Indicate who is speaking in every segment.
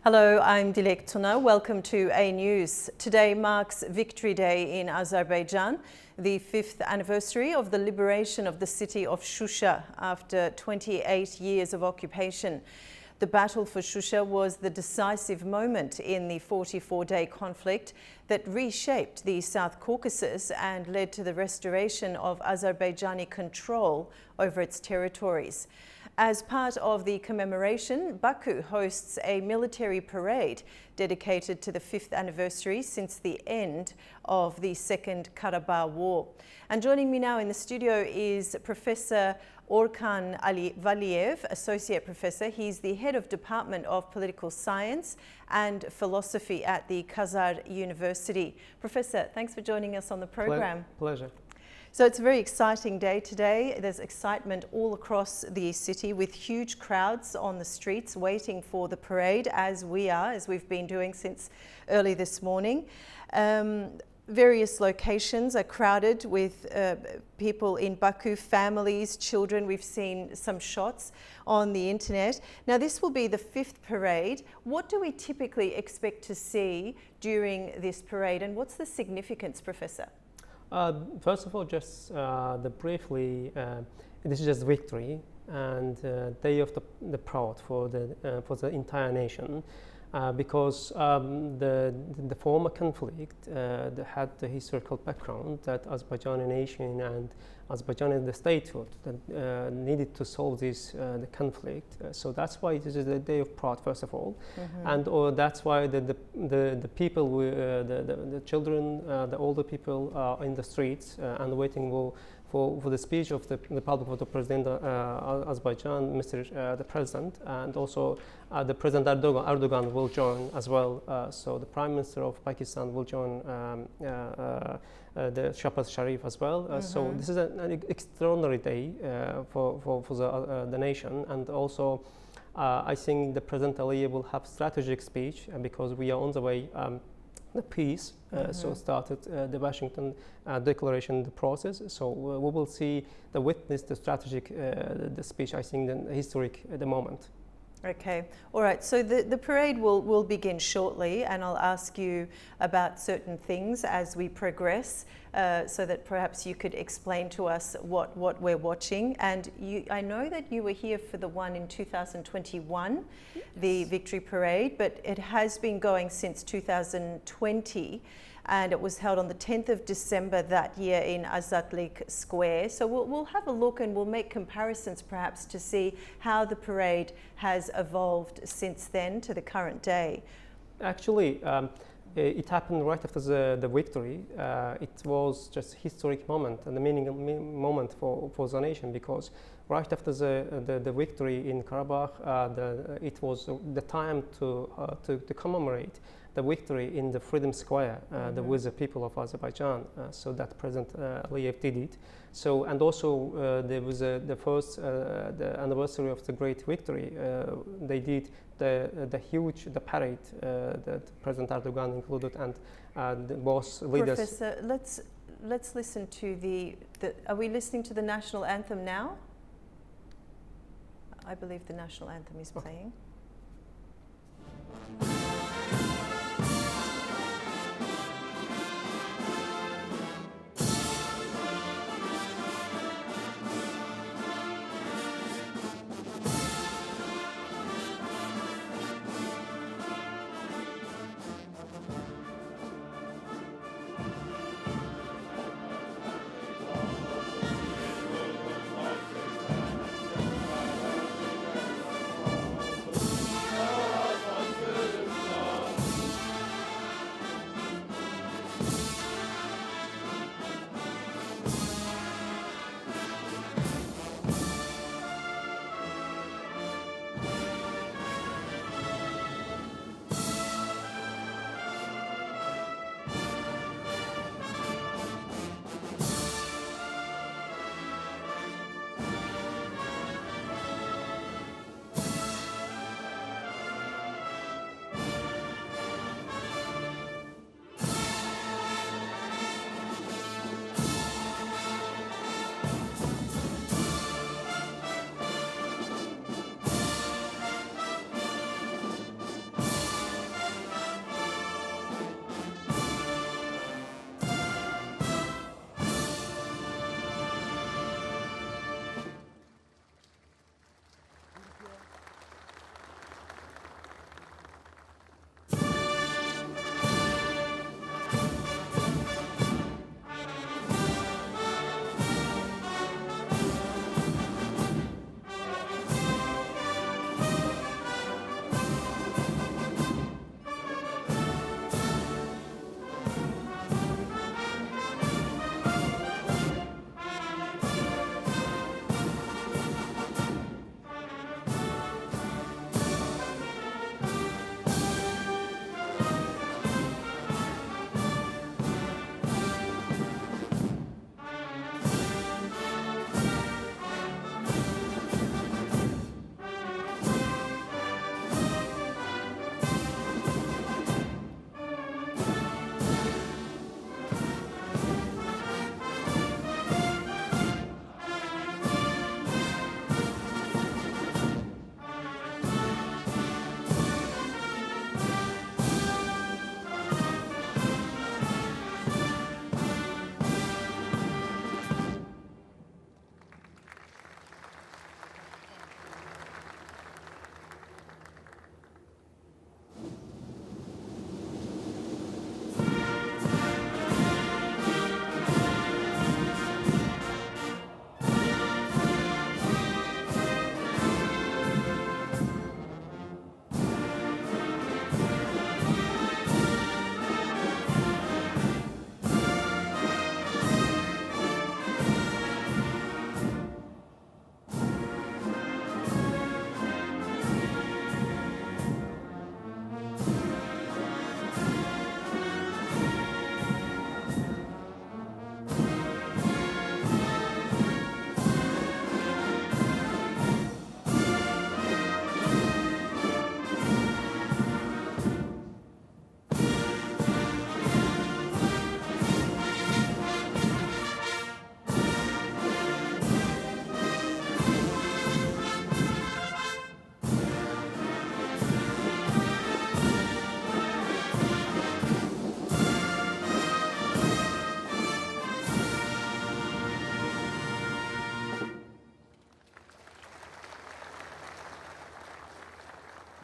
Speaker 1: Hello, I'm Dilek Tuna. Welcome to A News. Today marks Victory Day in Azerbaijan, the 5th anniversary of the liberation of the city of Shusha after 28 years of occupation. The battle for Shusha was the decisive moment in the 44-day conflict that reshaped the South Caucasus and led to the restoration of Azerbaijani control over its territories. As part of the commemoration, Baku hosts a military parade dedicated to the 5th anniversary since the end of the Second Karabakh War. And joining me now in the studio is Professor Orkan Valiev, Associate Professor. He's the Head of Department of Political Science and Philosophy at the Khazar University. Professor, thanks for joining us on the program.
Speaker 2: Pleasure.
Speaker 1: So it's a very exciting day today. There's excitement all across the city with huge crowds on the streets waiting for the parade, as we've been doing since early this morning. Various locations are crowded with people in Baku, families, children. We've seen some shots on the internet. Now, this will be the 5th parade. What do we typically expect to see during this parade, and what's the significance, Professor?
Speaker 2: First of all, just briefly, this is just victory and day of the proud for the entire nation, because the former conflict had the historical background that Azerbaijani nation and Azerbaijan the statehood needed to solve the conflict. So that's why this is a day of pride, first of all, and that's why the people, the children, the older people are in the streets and waiting for the speech of the public of the President Azerbaijan, the President, and also the President Erdogan will join as well. So the Prime Minister of Pakistan will join the Shahbaz Sharif as well. So this is an extraordinary day for the nation, and also I think the President Aliyev will have strategic speech because we are on the way. The peace, so started the Washington Declaration, the process. So we will see the strategic, the speech. I think the historic the moment.
Speaker 1: Okay, all right. So the parade will begin shortly, and I'll ask you about certain things as we progress, so that perhaps you could explain to us what we're watching. And I know that you were here for the one in 2021, yes, the Victory Parade, but it has been going since 2020. And it was held on the 10th of December that year in Azatlik Square. So we'll have a look and we'll make comparisons perhaps to see how the parade has evolved since then to the current day.
Speaker 2: Actually, it happened right after the victory. It was just a historic moment and a meaningful moment for the nation, because right after the victory in Karabakh, it was the time to commemorate the victory in the Freedom Square with the people of Azerbaijan. So that President Aliyev did it. So, and also there was the first the anniversary of the great victory. They did the huge parade that President Erdogan included, and the both leaders.
Speaker 1: Professor, let's listen to are we listening to the national anthem now? I believe the national anthem is playing.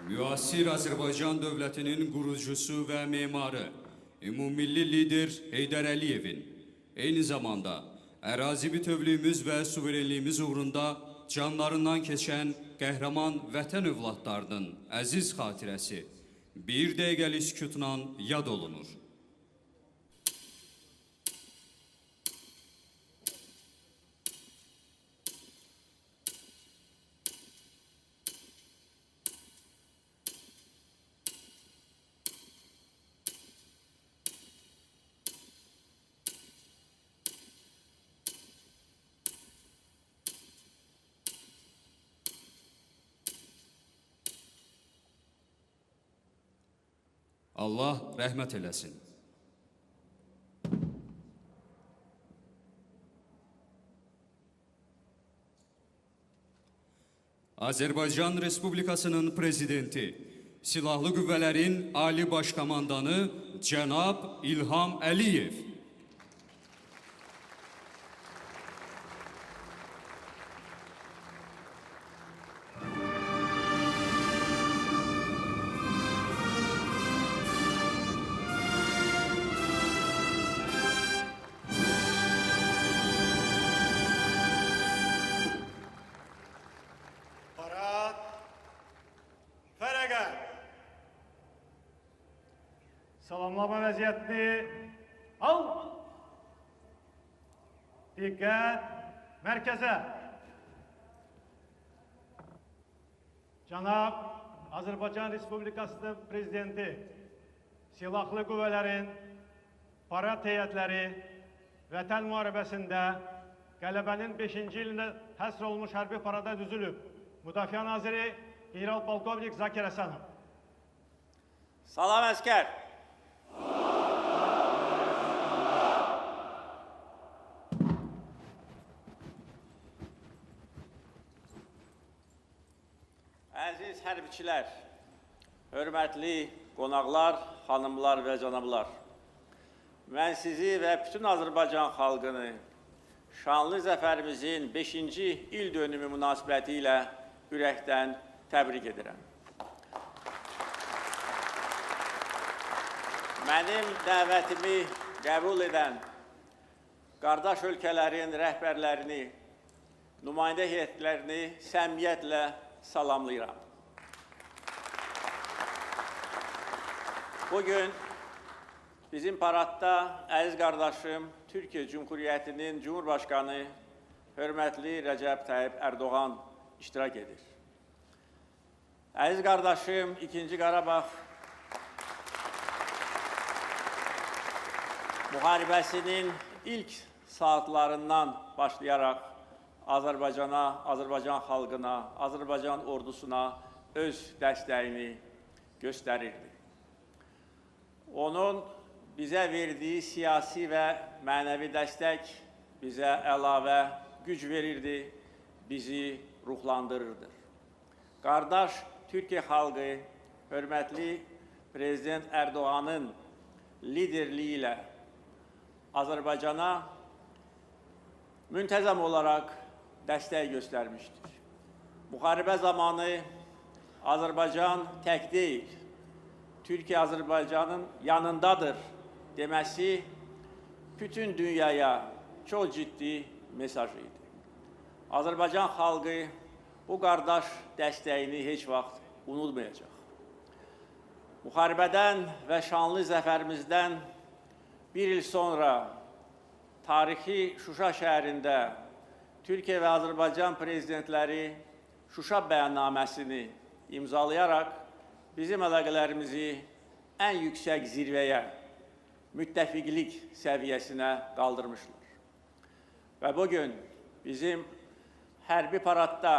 Speaker 3: Müasir Azərbaycan dövlətinin qurucusu və memarı, ümummilli lider Heydər Əliyevin, eyni zamanda ərazi bütövlüyümüz və suverenliyimiz uğrunda canlarından keçən qəhrəman vətən övladlarının əziz xatirəsi bir dəqiqəlik sükutla yad olunur. Allah rəhmət eləsin. Azərbaycan Respublikasının Prezidenti, Silahlı Qüvvələrin Ali Başkomandanı Cənab İlham Əliyev.
Speaker 4: Salamlama vəziyyətini al. Diqqət, mərkəzə. Cənab Azərbaycan Respublikasının Prezidenti, Silahlı Qüvvələrin parad heyətləri Vətən müharibəsində qələbənin 5-ci ilində həsr olmuş hərbi parada düzülüb. Müdafiə Naziri General-Polkovnik Zakir Həsənov.
Speaker 5: Salam əskər. Əziz hərbiçilər, hörmətli qonaqlar, xanımlar və cənablar, mən sizi və bütün Azərbaycan xalqını şanlı zəfərimizin 5-ci il dönümü münasibəti ilə ürəkdən təbrik edirəm. Mənim dəvətimi qəbul edən qardaş ölkələrin rəhbərlərini, nümayəndə heyətlərini səmimiyyətlə salamlayıram. Bugün bizim paradda əziz qardaşım Türkiyə Cumhuriyyətinin Cumhurbaşqanı hörmətli Rəcəb Tayyip Erdoğan iştirak edir. Əziz qardaşım 2-ci Qarabağ müharibəsinin ilk saatlarından başlayaraq Azərbaycana, Azərbaycan xalqına, Azərbaycan ordusuna öz dəstəyini göstərirdi. Onun bizə verdiyi siyasi və mənəvi dəstək bizə əlavə güc verirdi, bizi ruhlandırırdı. Qardaş Türkiyə xalqı, hörmətli Prezident Erdoğan'ın liderliyi ilə Azərbaycana müntəzəm olaraq dəstək göstərmişdir. Müharibə zamanı Azərbaycan tək deyil, Türkiyə Azərbaycanın yanındadır deməsi bütün dünyaya çox ciddi mesaj idi. Azərbaycan xalqı bu qardaş dəstəyini heç vaxt unutmayacaq. Müharibədən və şanlı zəfərimizdən bir il sonra tarixi Şuşa şəhərində Türkiyə və Azərbaycan prezidentləri Şuşa bəyannaməsini imzalayaraq bizim əlaqələrimizi ən yüksək zirvəyə, müttəfiqlik səviyyəsinə qaldırmışlar. Və bugün bizim hərbi paradda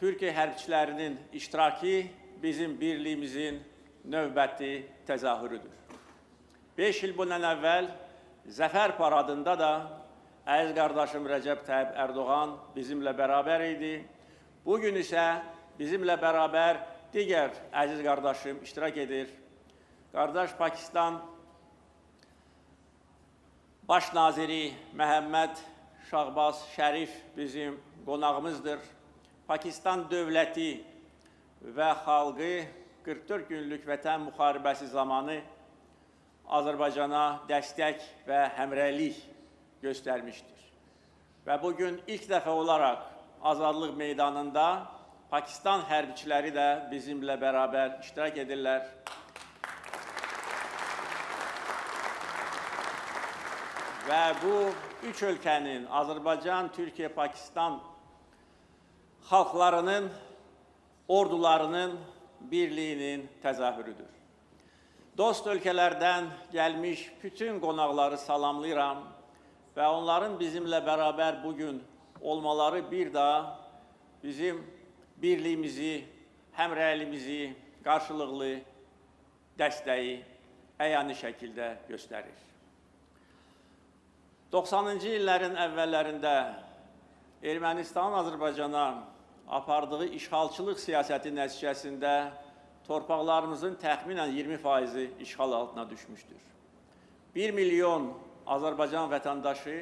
Speaker 5: Türkiyə hərbçilərinin iştirakı bizim birliyimizin növbəti təzahürüdür. 5 il bundan əvvəl Zəfər paradında da əziz qardaşım Rəcəb Tayyip Erdoğan bizimlə bərabər idi. Bugün isə bizimlə bərabər digər əziz qardaşım iştirak edir. Qardaş Pakistan Baş naziri Məhəmməd Şahbaz Şərif bizim qonağımızdır. Pakistan dövləti və xalqı 44 günlük vətən müharibəsi zamanı Azərbaycana dəstək və həmrəylik göstərmişdir. Və bugün ilk dəfə olaraq Azadlıq meydanında Pakistan hərbiçiləri də bizimlə bərabər iştirak edirlər. Və bu üç ölkənin, Azərbaycan, Türkiyə, Pakistan xalqlarının, ordularının birliyinin təzahürüdür. Dost ölkələrdən gəlmiş bütün qonaqları salamlayıram və onların bizimlə bərabər bugün olmaları bir daha bizim birliyimizi, həmrəyliyimizi, qarşılıqlı dəstəyi əyani şəkildə göstərir. 90-cı illərin əvvəllərində Ermənistan Azərbaycana apardığı işğalçılıq siyasəti nəticəsində torpaqlarımızın təxminən 20% işğal altına düşmüşdür. 1 milyon Azərbaycan vətəndaşı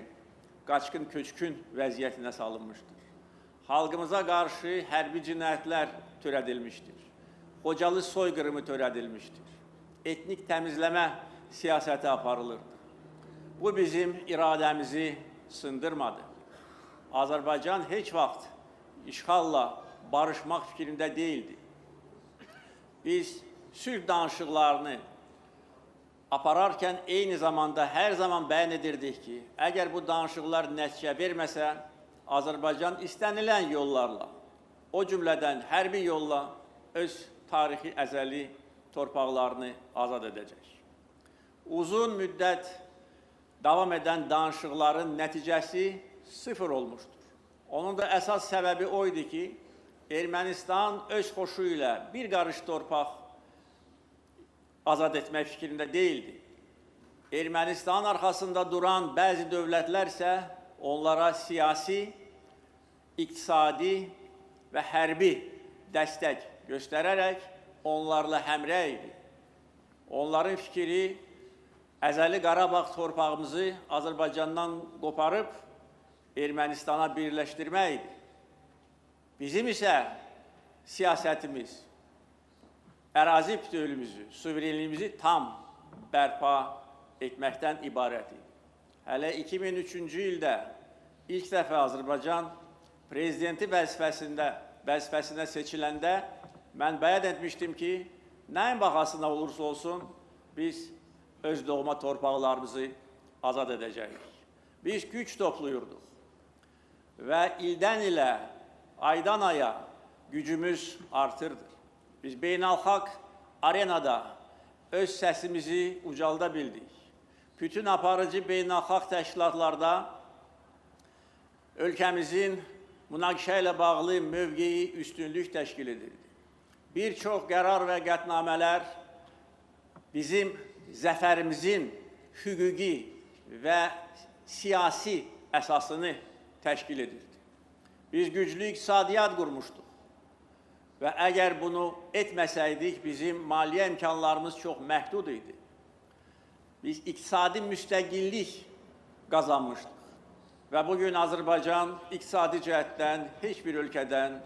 Speaker 5: qaçqın köçkün vəziyyətinə salınmışdır. Xalqımıza qarşı hərbi cinayətlər törədilmişdir. Xocalı soyqırımı törədilmişdir. Etnik təmizləmə siyasəti aparılırdı. Bu bizim iradəmizi sındırmadı. Azərbaycan heç vaxt işğalla barışmaq fikrində deyildi. Biz sülh danışıqlarını apararkən eyni zamanda hər zaman bəyan edirdik ki, əgər bu danışıqlar nəticə verməsə, Azərbaycan istənilən yollarla, o cümlədən hərbi yolla öz tarixi əzəli torpaqlarını azad edəcək. Uzun müddət davam edən danışıqların nəticəsi sıfır olmuşdur. Onun da əsas səbəbi o idi ki, Ermənistan öz xoşu ilə bir qarış torpaq azad etmək fikrində deyildi. Ermənistan arxasında duran bəzi dövlətlər isə onlara siyasi, iqtisadi və hərbi dəstək göstərərək onlarla həmrəy idi. Onların fikri əzəli Qarabağ torpağımızı Azərbaycandan qoparıb Ermənistana birləşdirmək idi. Bizim isə siyasətimiz ərazi bütövlüyümüzü, suverenliyimizi tam bərpa etməkdən ibarət idi. Hələ 2003-cü ildə ilk dəfə Azərbaycan prezidenti vəzifəsinə seçiləndə mən bəyan etmişdim ki, nəyin baxasına olursa olsun biz öz doğma torpaqlarımızı azad edəcəyik. Biz güc topluyurduq və ildən ilə, aydan aya gücümüz artırdı. Biz beynəlxalq arenada öz səsimizi ucalda bildik. Bütün aparıcı beynəlxalq təşkilatlarda ölkəmizin münaqişə ilə bağlı mövqeyi üstünlük təşkil edirdi. Bir çox qərar və qətnamələr bizim zəfərimizin hüquqi və siyasi əsasını təşkil edirdi. Biz güclü iqtisadiyyat qurmuşduq və əgər bunu etməsəydik, bizim maliyyə imkanlarımız çox məhdud idi. Biz iqtisadi müstəqillik qazanmışdıq və bugün Azərbaycan iqtisadi cəhətdən heç bir ölkədən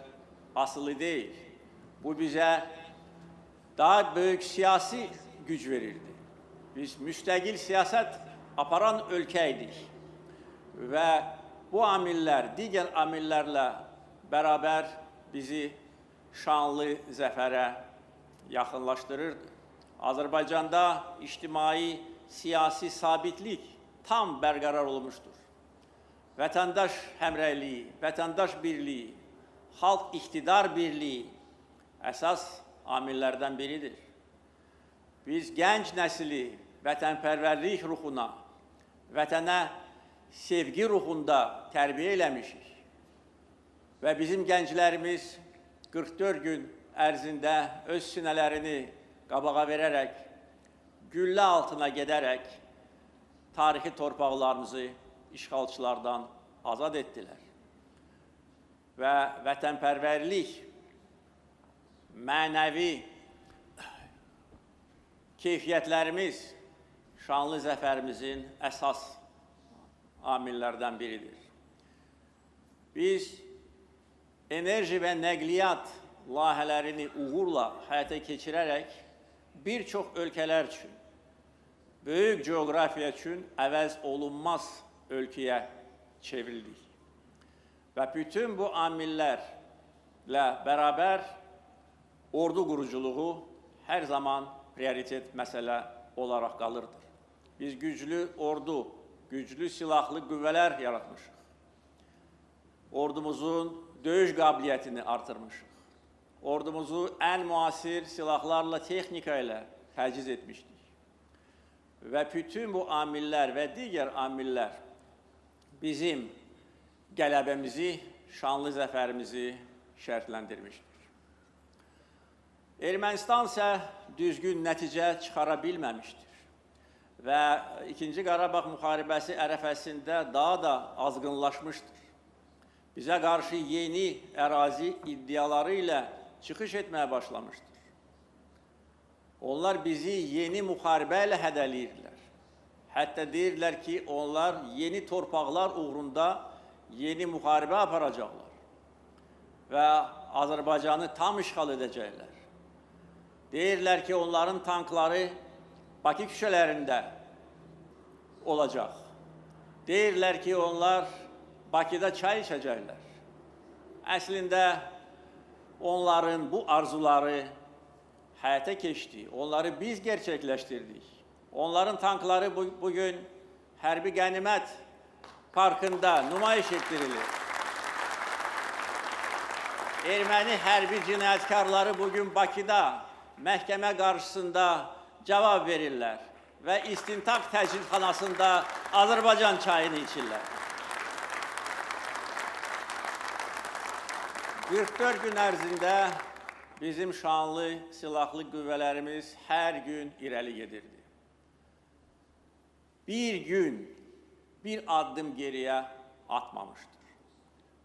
Speaker 5: asılı deyil. Bu bizə daha böyük siyasi güc verirdi. Biz müstəqil siyasət aparan ölkə idik və bu amillər, digər amillərlə bərabər bizi şanlı zəfərə yaxınlaşdırırdı. Azərbaycanda ictimai, siyasi sabitlik tam bərqərar olmuşdur. Vətəndaş həmrəyliyi, vətəndaş birliyi, xalq iqtidar birliyi əsas amillərdən biridir. Biz gənc nəsli vətənpərvərlik ruhuna, vətənə sevgi ruhunda tərbiyə eləmişik və bizim gənclərimiz 44 gün ərzində öz sinələrini qabağa verərək, güllə altına gedərək tarixi torpaqlarımızı işğalçılardan azad etdilər. Və vətənpərvərlik, mənəvi keyfiyyətlərimiz şanlı zəfərimizin əsas amillərdən biridir. Biz enerji və nəqliyyat layihələrini uğurla həyata keçirərək bir çox ölkələr üçün, böyük coğrafiya üçün əvəz olunmaz ölkəyə çevrildik. Və bütün bu amillərlə bərabər ordu quruculuğu hər zaman prioritet məsələ olaraq qalırdır. Biz güclü ordu, güclü silahlı qüvvələr yaratmışıq. Ordumuzun döyüş qabiliyyətini artırmışıq. Ordumuzu ən müasir silahlarla, texnika ilə təchiz etmişdik. Və bütün bu amillər və digər amillər bizim qələbəmizi, şanlı zəfərimizi şərtləndirmişdir. Ermənistan isə düzgün nəticə çıxara bilməmişdir və İkinci Qarabağ müharibəsi ərəfəsində daha da azğınlaşmışdır. Bizə qarşı yeni ərazi iddiaları ilə çıxış etməyə başlamışdır. Onlar bizi yeni müharibə ilə hədələyirlər. Hətta deyirlər ki, onlar yeni torpaqlar uğrunda yeni müharibə aparacaqlar və Azərbaycanı tam işğal edəcəklər. Deyirlər ki, onların tankları Bakı küçələrində olacaq. Deyirlər ki, onlar Bakıda çay içəcəklər. Əslində, onların bu arzuları həyata keçdi. Onları biz gerçəkləşdirdik. Onların tankları bugün hərbi qənimət parkında nümayiş etdirilir. Erməni hərbi cinayətkarları bugün Bakıda məhkəmə qarşısında cavab verirlər və istintaq təcridxanasında Azərbaycan çayını içirlər. 44 gün ərzində bizim şanlı silahlı qüvvələrimiz hər gün irəli gedirdi. Bir gün, bir addım geriyə atmamışdır.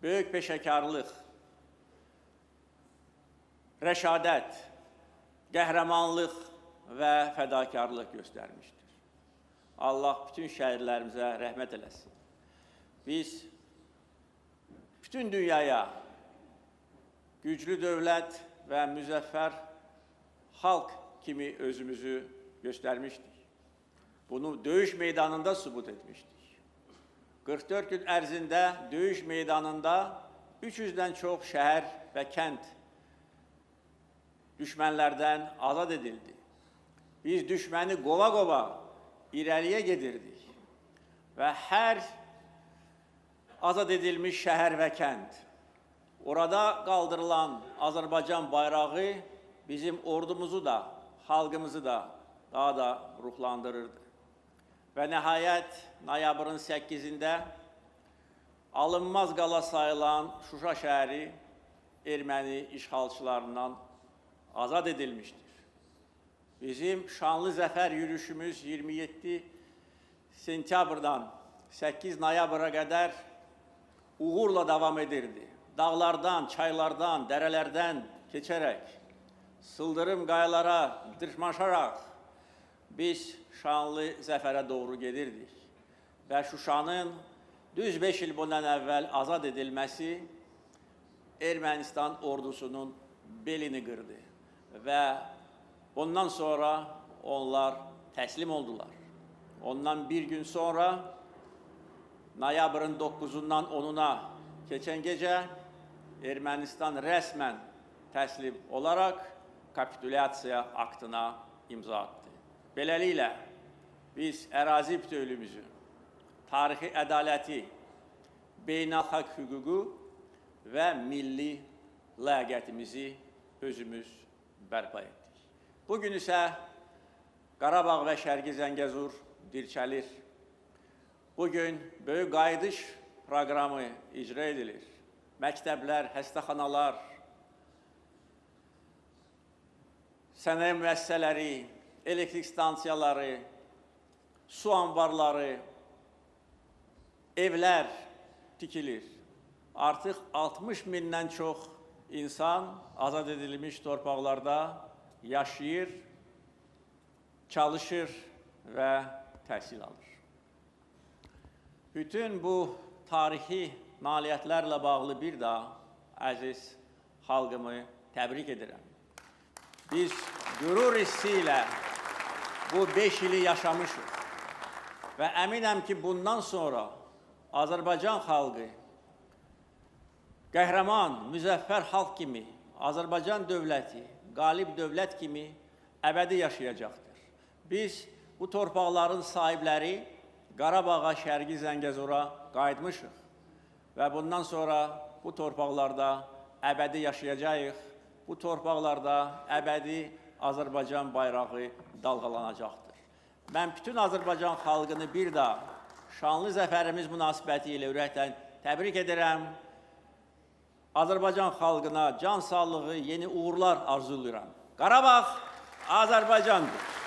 Speaker 5: Böyük peşəkarlıq, rəşadət, qəhrəmanlıq və fədakarlıq göstərmişdir. Allah bütün şəhidlərimizə rəhmət eləsin. Biz bütün dünyaya güclü dövlət və müzəffər xalq kimi özümüzü göstərmişdik. Bunu döyüş meydanında sübut etmişdik. 44 gün ərzində döyüş meydanında 300-dən çox şəhər və kənd düşmənlərdən azad edildi. Biz düşməni qova-qova irəliyə gedirdik və hər azad edilmiş şəhər və kənd, orada qaldırılan Azərbaycan bayrağı bizim ordumuzu da, xalqımızı da daha da ruhlandırırdı. Və nəhayət, noyabrın 8-də alınmaz qala sayılan Şuşa şəhəri erməni işğalçılarından azad edilmişdir. Bizim şanlı zəfər yürüyüşümüz 27 sentyabrdan 8 noyabra qədər uğurla davam edirdi. Dağlardan, çaylardan, dərələrdən keçərək, sıldırım qayalara dırmaşaraq biz şanlı zəfərə doğru gedirdik. Və Şuşanın düz 5 il bundan əvvəl azad edilməsi Ermənistan ordusunun belini qırdı və ondan sonra onlar təslim oldular. Ondan bir gün sonra noyabrın 9-undan 10-una keçən gecə Ermənistan rəsmən təslim olaraq kapitulyasiya aktına imza atdı. Beləliklə, biz ərazi bütövlüyümüzü, tarixi ədaləti, beynəlxalq hüququ və milli ləyaqətimizi özümüz bərpa etdik. Bugün isə Qarabağ və Şərqi Zəngəzur dirçəlir. Bugün böyük qayıdış proqramı icra edilir. Məktəblər, xəstəxanalar, sənaye müəssisələri, elektrik stansiyaları, su anbarları, evlər tikilir. Artıq 60 mindən çox insan azad edilmiş torpaqlarda yaşayır, çalışır və təhsil alır. Bütün bu tarixi nailiyyətlərlə bağlı bir daha əziz xalqımı təbrik edirəm. Biz qürur hissi ilə bu 5 ili yaşamışıq və əminəm ki, bundan sonra Azərbaycan xalqı qəhrəman, müzəffər xalq kimi, Azərbaycan dövləti, qalib dövlət kimi əbədi yaşayacaqdır. Biz bu torpaqların sahibləri Qarabağa, Şərqi Zəngəzura qayıtmışıq və bundan sonra bu torpaqlarda əbədi yaşayacağıq. Bu torpaqlarda əbədi Azərbaycan bayrağı dalğalanacaqdır. Mən bütün Azərbaycan xalqını bir daha şanlı zəfərimiz münasibəti ilə ürəkdən təbrik edirəm. Azərbaycan xalqına can sağlığı, yeni uğurlar arzulayıram. Qarabağ Azərbaycandır.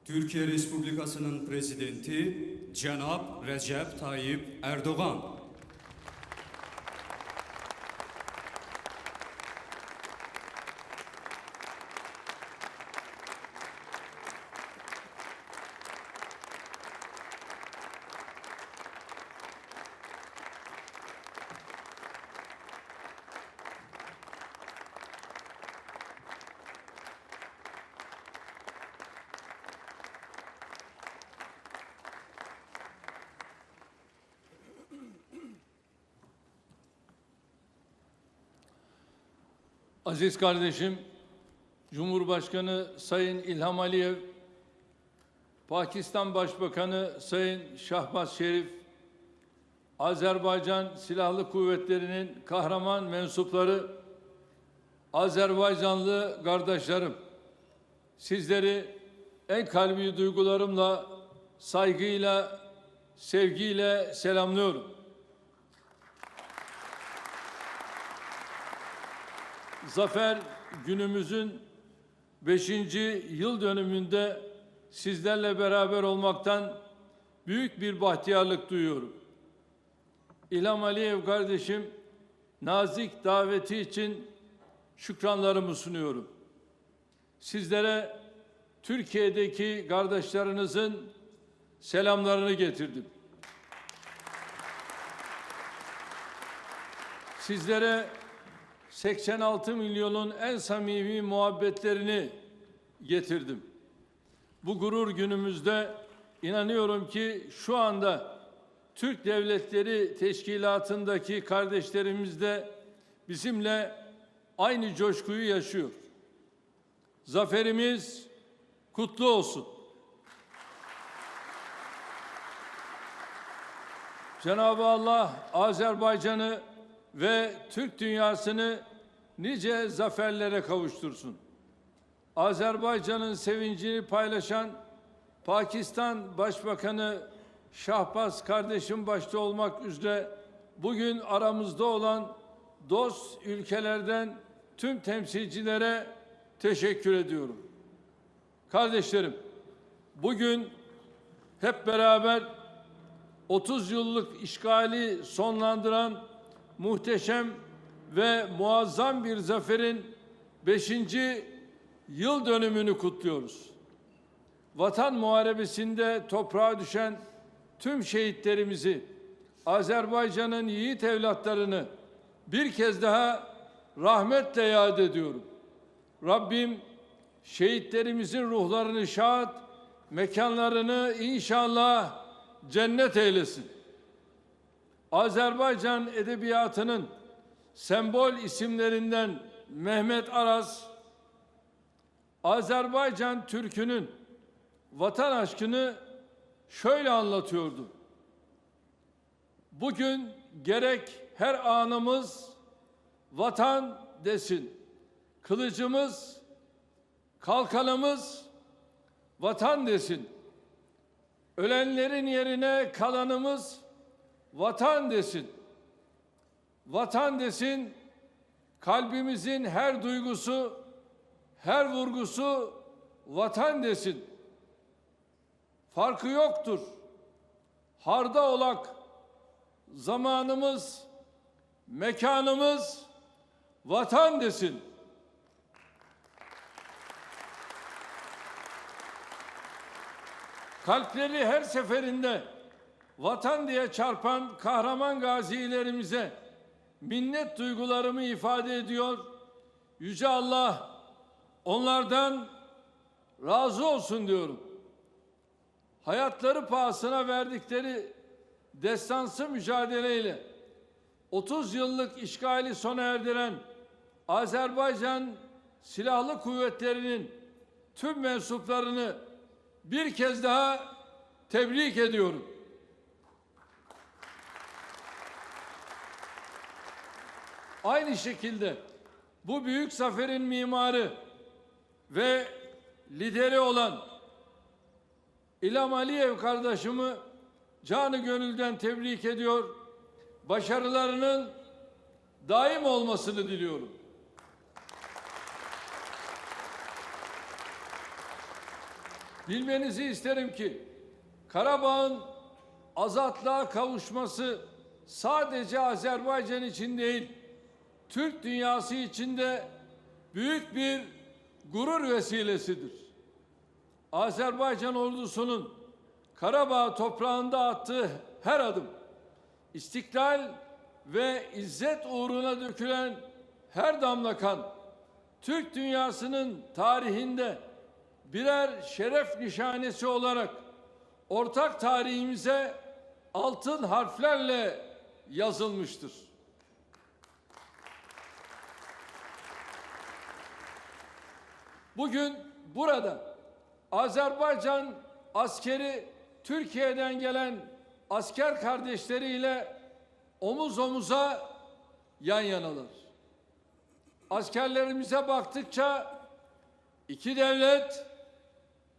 Speaker 3: Türkiye Respublikası'nın prezidenti Cenab Recep Tayyip Erdoğan.
Speaker 6: Aziz kardeşim, Cumhurbaşkanı Sayın İlham Aliyev, Pakistan Başbakanı Sayın Şahbaz Şerif, Azerbaycan Silahlı Kuvvetleri'nin kahraman mensupları, Azerbaycanlı kardeşlerim, sizleri en kalbi duygularımla, saygıyla, sevgiyle selamlıyorum. Zafer günümüzün 5. yıl dönümünde sizlerle beraber olmaktan büyük bir bahtiyarlık duyuyorum. İlham Aliyev kardeşim, nazik daveti için şükranlarımı sunuyorum. Sizlere Türkiye'deki kardeşlerinizin selamlarını getirdim. Sizlere 86 milyonun en samimi muhabbetlerini getirdim. Bu gurur günümüzde inanıyorum ki şu anda Türk Devletleri Teşkilatı'ndaki kardeşlerimiz de bizimle aynı coşkuyu yaşıyor. Zaferimiz kutlu olsun. Cenab-ı Allah Azerbaycan'ı ve Türk dünyasını nice zaferlere kavuştursun. Azerbaycan'ın sevincini paylaşan Pakistan Başbakanı Şahbaz kardeşim başta olmak üzere bugün aramızda olan dost ülkelerden tüm temsilcilere teşekkür ediyorum. Kardeşlerim, bugün hep beraber 30 yıllık işgali sonlandıran muhteşem ve muazzam bir zaferin 5. yıl dönümünü kutluyoruz. Vatan muharebesinde toprağa düşen tüm şehitlerimizi, Azerbaycan'ın yiğit evlatlarını bir kez daha rahmetle yad ediyorum. Rabbim şehitlerimizin ruhlarını şad, mekanlarını inşallah cennet eylesin. Azerbaycan edebiyatının sembol isimlerinden Mehmet Aras, Azerbaycan türkünün vatan aşkını şöyle anlatıyordu. Bugün gerek her anımız vatan desin. Kılıcımız, kalkanımız vatan desin. Ölenlerin yerine kalanımız vatan desin. Vatan desin, kalbimizin her duygusu, her vurgusu vatan desin. Farkı yoktur. Harda olak, zamanımız, mekanımız vatan desin. Kalpleri her seferinde vatan diye çarpan kahraman gazilerimize minnet duygularımı ifade ediyor. Yüce Allah onlardan razı olsun diyorum. Hayatları pahasına verdikleri destansı mücadeleyle 30 yıllık işgali sona erdiren Azerbaycan Silahlı Kuvvetleri'nin tüm mensuplarını bir kez daha tebrik ediyorum. Aynı şekilde bu büyük zaferin mimarı ve lideri olan İlham Aliyev kardeşimi canı gönülden tebrik ediyor. Başarılarının daim olmasını diliyorum. Bilmenizi isterim ki Karabağ'ın azatlığa kavuşması sadece Azerbaycan için değil, Türk dünyası için de büyük bir gurur vesilesidir. Azerbaycan ordusunun Karabağ toprağında attığı her adım, istiklal ve izzet uğruna dökülen her damla kan, Türk dünyasının tarihinde birer şeref nişanesi olarak ortak tarihimize altın harflerle yazılmıştır. Bugün burada Azerbaycan askeri Türkiye'den gelen asker kardeşleriyle omuz omuza yan yanalar. Askerlerimize baktıkça iki devlet,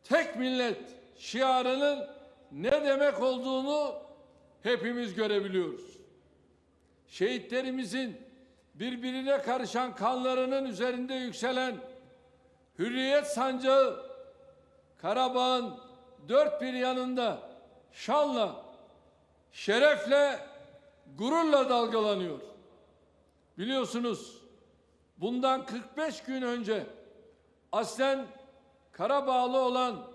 Speaker 6: tek millet şiarının ne demek olduğunu hepimiz görebiliyoruz. Şehitlerimizin birbirine karışan kanlarının üzerinde yükselen hürriyet sancağı Karabağ'ın dört bir yanında şanla, şerefle, gururla dalgalanıyor. Biliyorsunuz bundan 45 gün önce aslen Karabağlı olan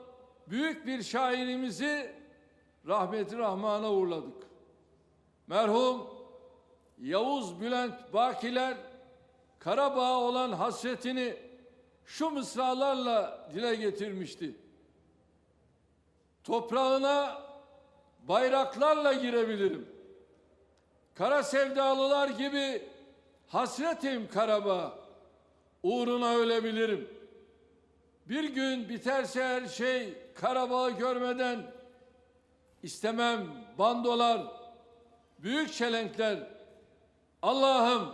Speaker 6: büyük bir şairimizi rahmeti rahmana uğurladık. Merhum Yavuz Bülent Bakiler Karabağ'a olan hasretini şu mısralarla dile getirmişti. Toprağına bayraklarla girebilirim. Kara sevdalılar gibi hasretim Karabağ, uğruna ölebilirim. Bir gün biterse her şey Karabağ'ı görmeden istemem bandolar, büyük çelenkler. Allah'ım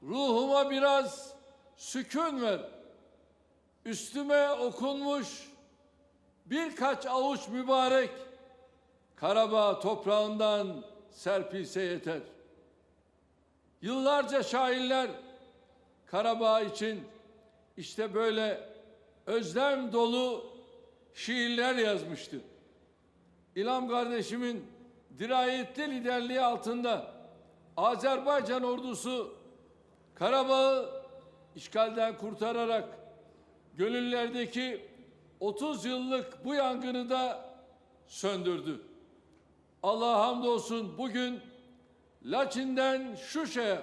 Speaker 6: ruhuma biraz sükun ver. Üstüme okunmuş birkaç avuç mübarek Karabağ toprağından serpilse yeter. Yıllarca şairler Karabağ için işte böyle özlem dolu şiirler yazmıştı. İlham kardeşimin dirayetli liderliği altında Azerbaycan ordusu Karabağ'ı işgalden kurtararak gönüllerdeki 30 yıllık bu yangını da söndürdü. Allah'a hamdolsun bugün Laçin'den Şuşa'ya,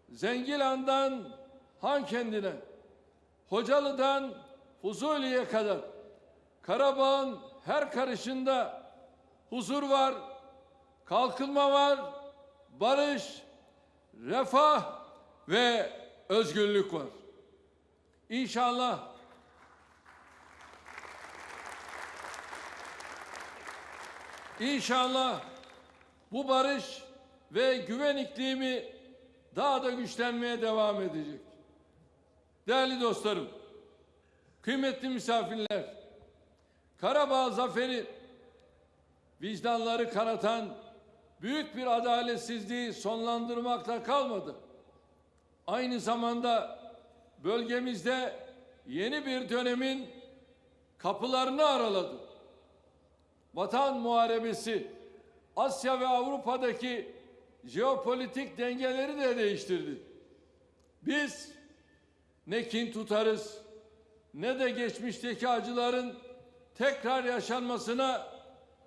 Speaker 6: Zengilan'dan Hankendin'e, Hocalı'dan Fuzuli'ye kadar Karabağ'ın her karışında huzur var, kalkınma var, barış, refah ve özgürlük var. İnşallah bu barış ve güven iklimi daha da güçlenmeye devam edecek. Değerli dostlarım, kıymetli misafirler, Karabağ zaferi vicdanları kanatan büyük bir adaletsizliği sonlandırmakta kalmadı. aynı zamanda bölgemizde yeni bir dönemin kapılarını araladı. Vatan muharebesi Asya ve Avrupa'daki jeopolitik dengeleri de değiştirdi. Biz ne kin tutarız ne de geçmişteki acıların tekrar yaşanmasına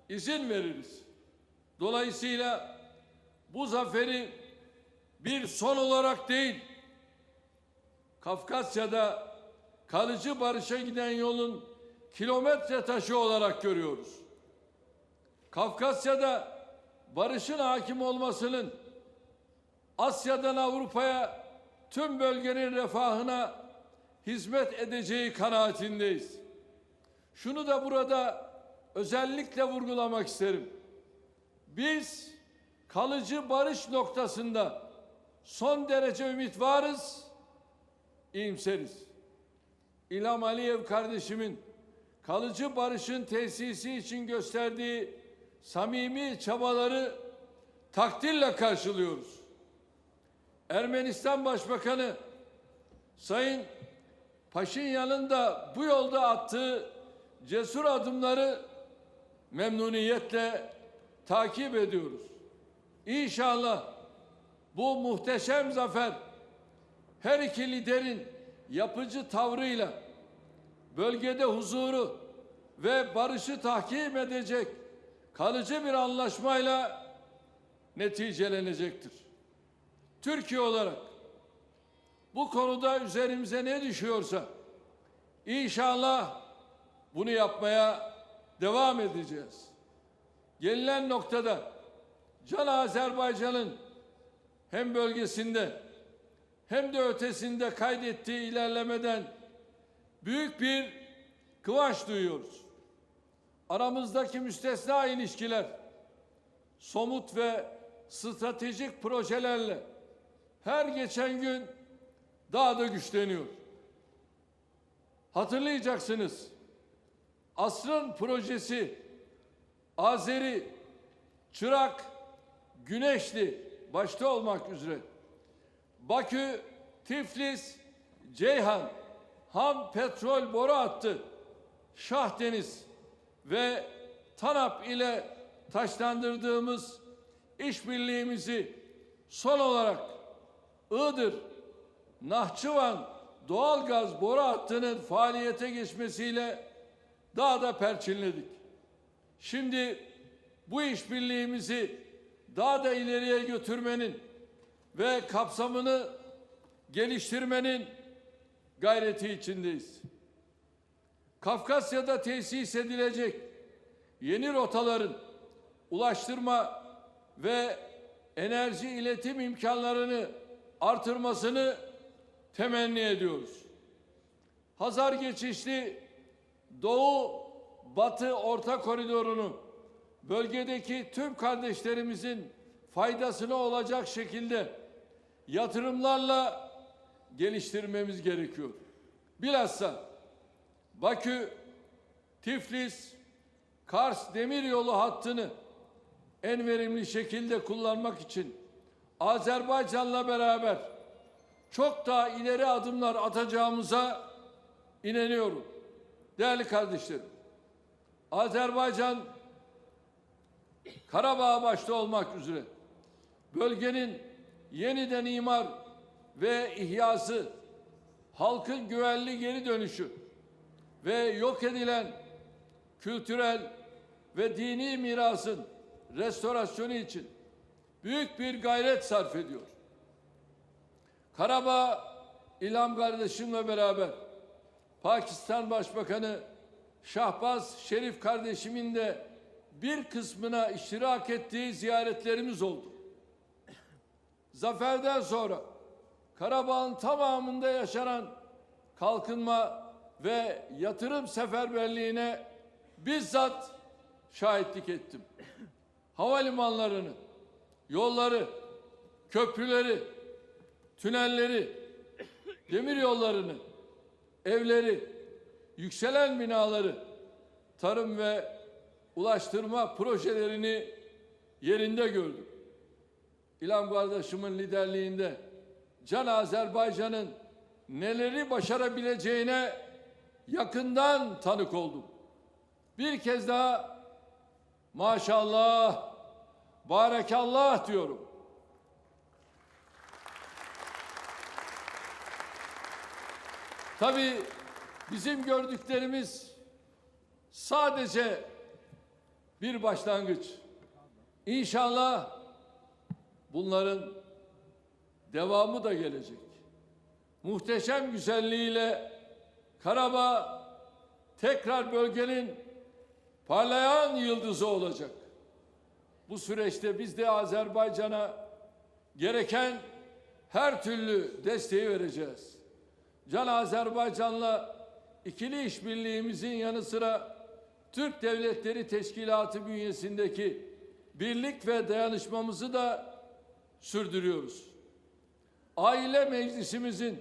Speaker 6: izin veririz. Dolayısıyla bu zaferi bir son olarak değil, Kafkasya'da kalıcı barışa giden yolun kilometre taşı olarak görüyoruz. Kafkasya'da barışın hakim olmasının Asya'dan Avrupa'ya tüm bölgenin refahına hizmet edeceği kanaatindeyiz. Şunu da burada özellikle vurgulamak isterim. Biz kalıcı barış noktasında son derece ümit varız, iyimseriz. İlham Aliyev kardeşimin kalıcı barışın tesisi için gösterdiği samimi çabaları takdirle karşılıyoruz. Ermenistan Başbakanı Sayın Paşinyan'ın da bu yolda attığı cesur adımları memnuniyetle takip ediyoruz. İnşallah bu muhteşem zafer her iki liderin yapıcı tavrıyla bölgede huzuru ve barışı tahkim edecek kalıcı bir anlaşmayla neticelenecektir. Türkiye olarak bu konuda üzerimize ne düşüyorsa inşallah bunu yapmaya devam edeceğiz. Gelinen noktada Can Azerbaycan'ın hem bölgesinde hem de ötesinde kaydettiği ilerlemeden büyük bir kıvanç duyuyoruz. Aramızdaki müstesna ilişkiler somut ve stratejik projelerle her geçen gün daha da güçleniyor. Hatırlayacaksınız, asrın projesi Azeri, Çırak, Güneşli başta olmak üzere Bakü, Tiflis, Ceyhan ham petrol boru hattı, Şahdeniz ve TANAP ile taşlandırdığımız işbirliğimizi son olarak Iğdır, Nahçıvan doğalgaz boru hattının faaliyete geçmesiyle daha da perçinledik. Şimdi bu işbirliğimizi daha da ileriye götürmenin ve kapsamını geliştirmenin gayreti içindeyiz. Kafkasya'da tesis edilecek yeni rotaların ulaştırma ve enerji iletim imkanlarını artırmasını temenni ediyoruz. Hazar geçişli Doğu-Batı Orta Koridorunu bölgedeki tüm kardeşlerimizin faydasına olacak şekilde yatırımlarla geliştirmemiz gerekiyor. Bilhassa Bakü, Tiflis, Kars demiryolu hattını en verimli şekilde kullanmak için Azerbaycan'la beraber çok daha ileri adımlar atacağımıza inanıyorum. Değerli kardeşlerim, Azerbaycan Karabağ başta olmak üzere bölgenin yeniden imar ve ihyası, halkın güvenli geri dönüşü ve yok edilen kültürel ve dini mirasın restorasyonu için büyük bir gayret sarf ediyor. Karabağ, İlham kardeşimle beraber Pakistan Başbakanı Şahbaz Şerif kardeşimin de bir kısmına iştirak ettiği ziyaretlerimiz oldu. Zaferden sonra Karabağ'ın tamamında yaşanan kalkınma ve yatırım seferberliğine bizzat şahitlik ettim. Havalimanlarını, yolları, köprüleri, tünelleri, demiryollarını, evleri, yükselen binaları, tarım ve ulaştırma projelerini yerinde gördüm. İlham kardeşimin liderliğinde Can Azerbaycan'ın neleri başarabileceğine yakından tanık oldum. Bir kez daha maşallah, barekallah diyorum. Tabii bizim gördüklerimiz sadece bir başlangıç. İnşallah bunların devamı da gelecek. Muhteşem güzelliğiyle Karabağ tekrar bölgenin parlayan yıldızı olacak. Bu süreçte biz de Azerbaycan'a gereken her türlü desteği vereceğiz. Can Azerbaycan'la ikili işbirliğimizin yanı sıra Türk Devletleri Teşkilatı bünyesindeki birlik ve dayanışmamızı da sürdürüyoruz. Aile Meclisimizin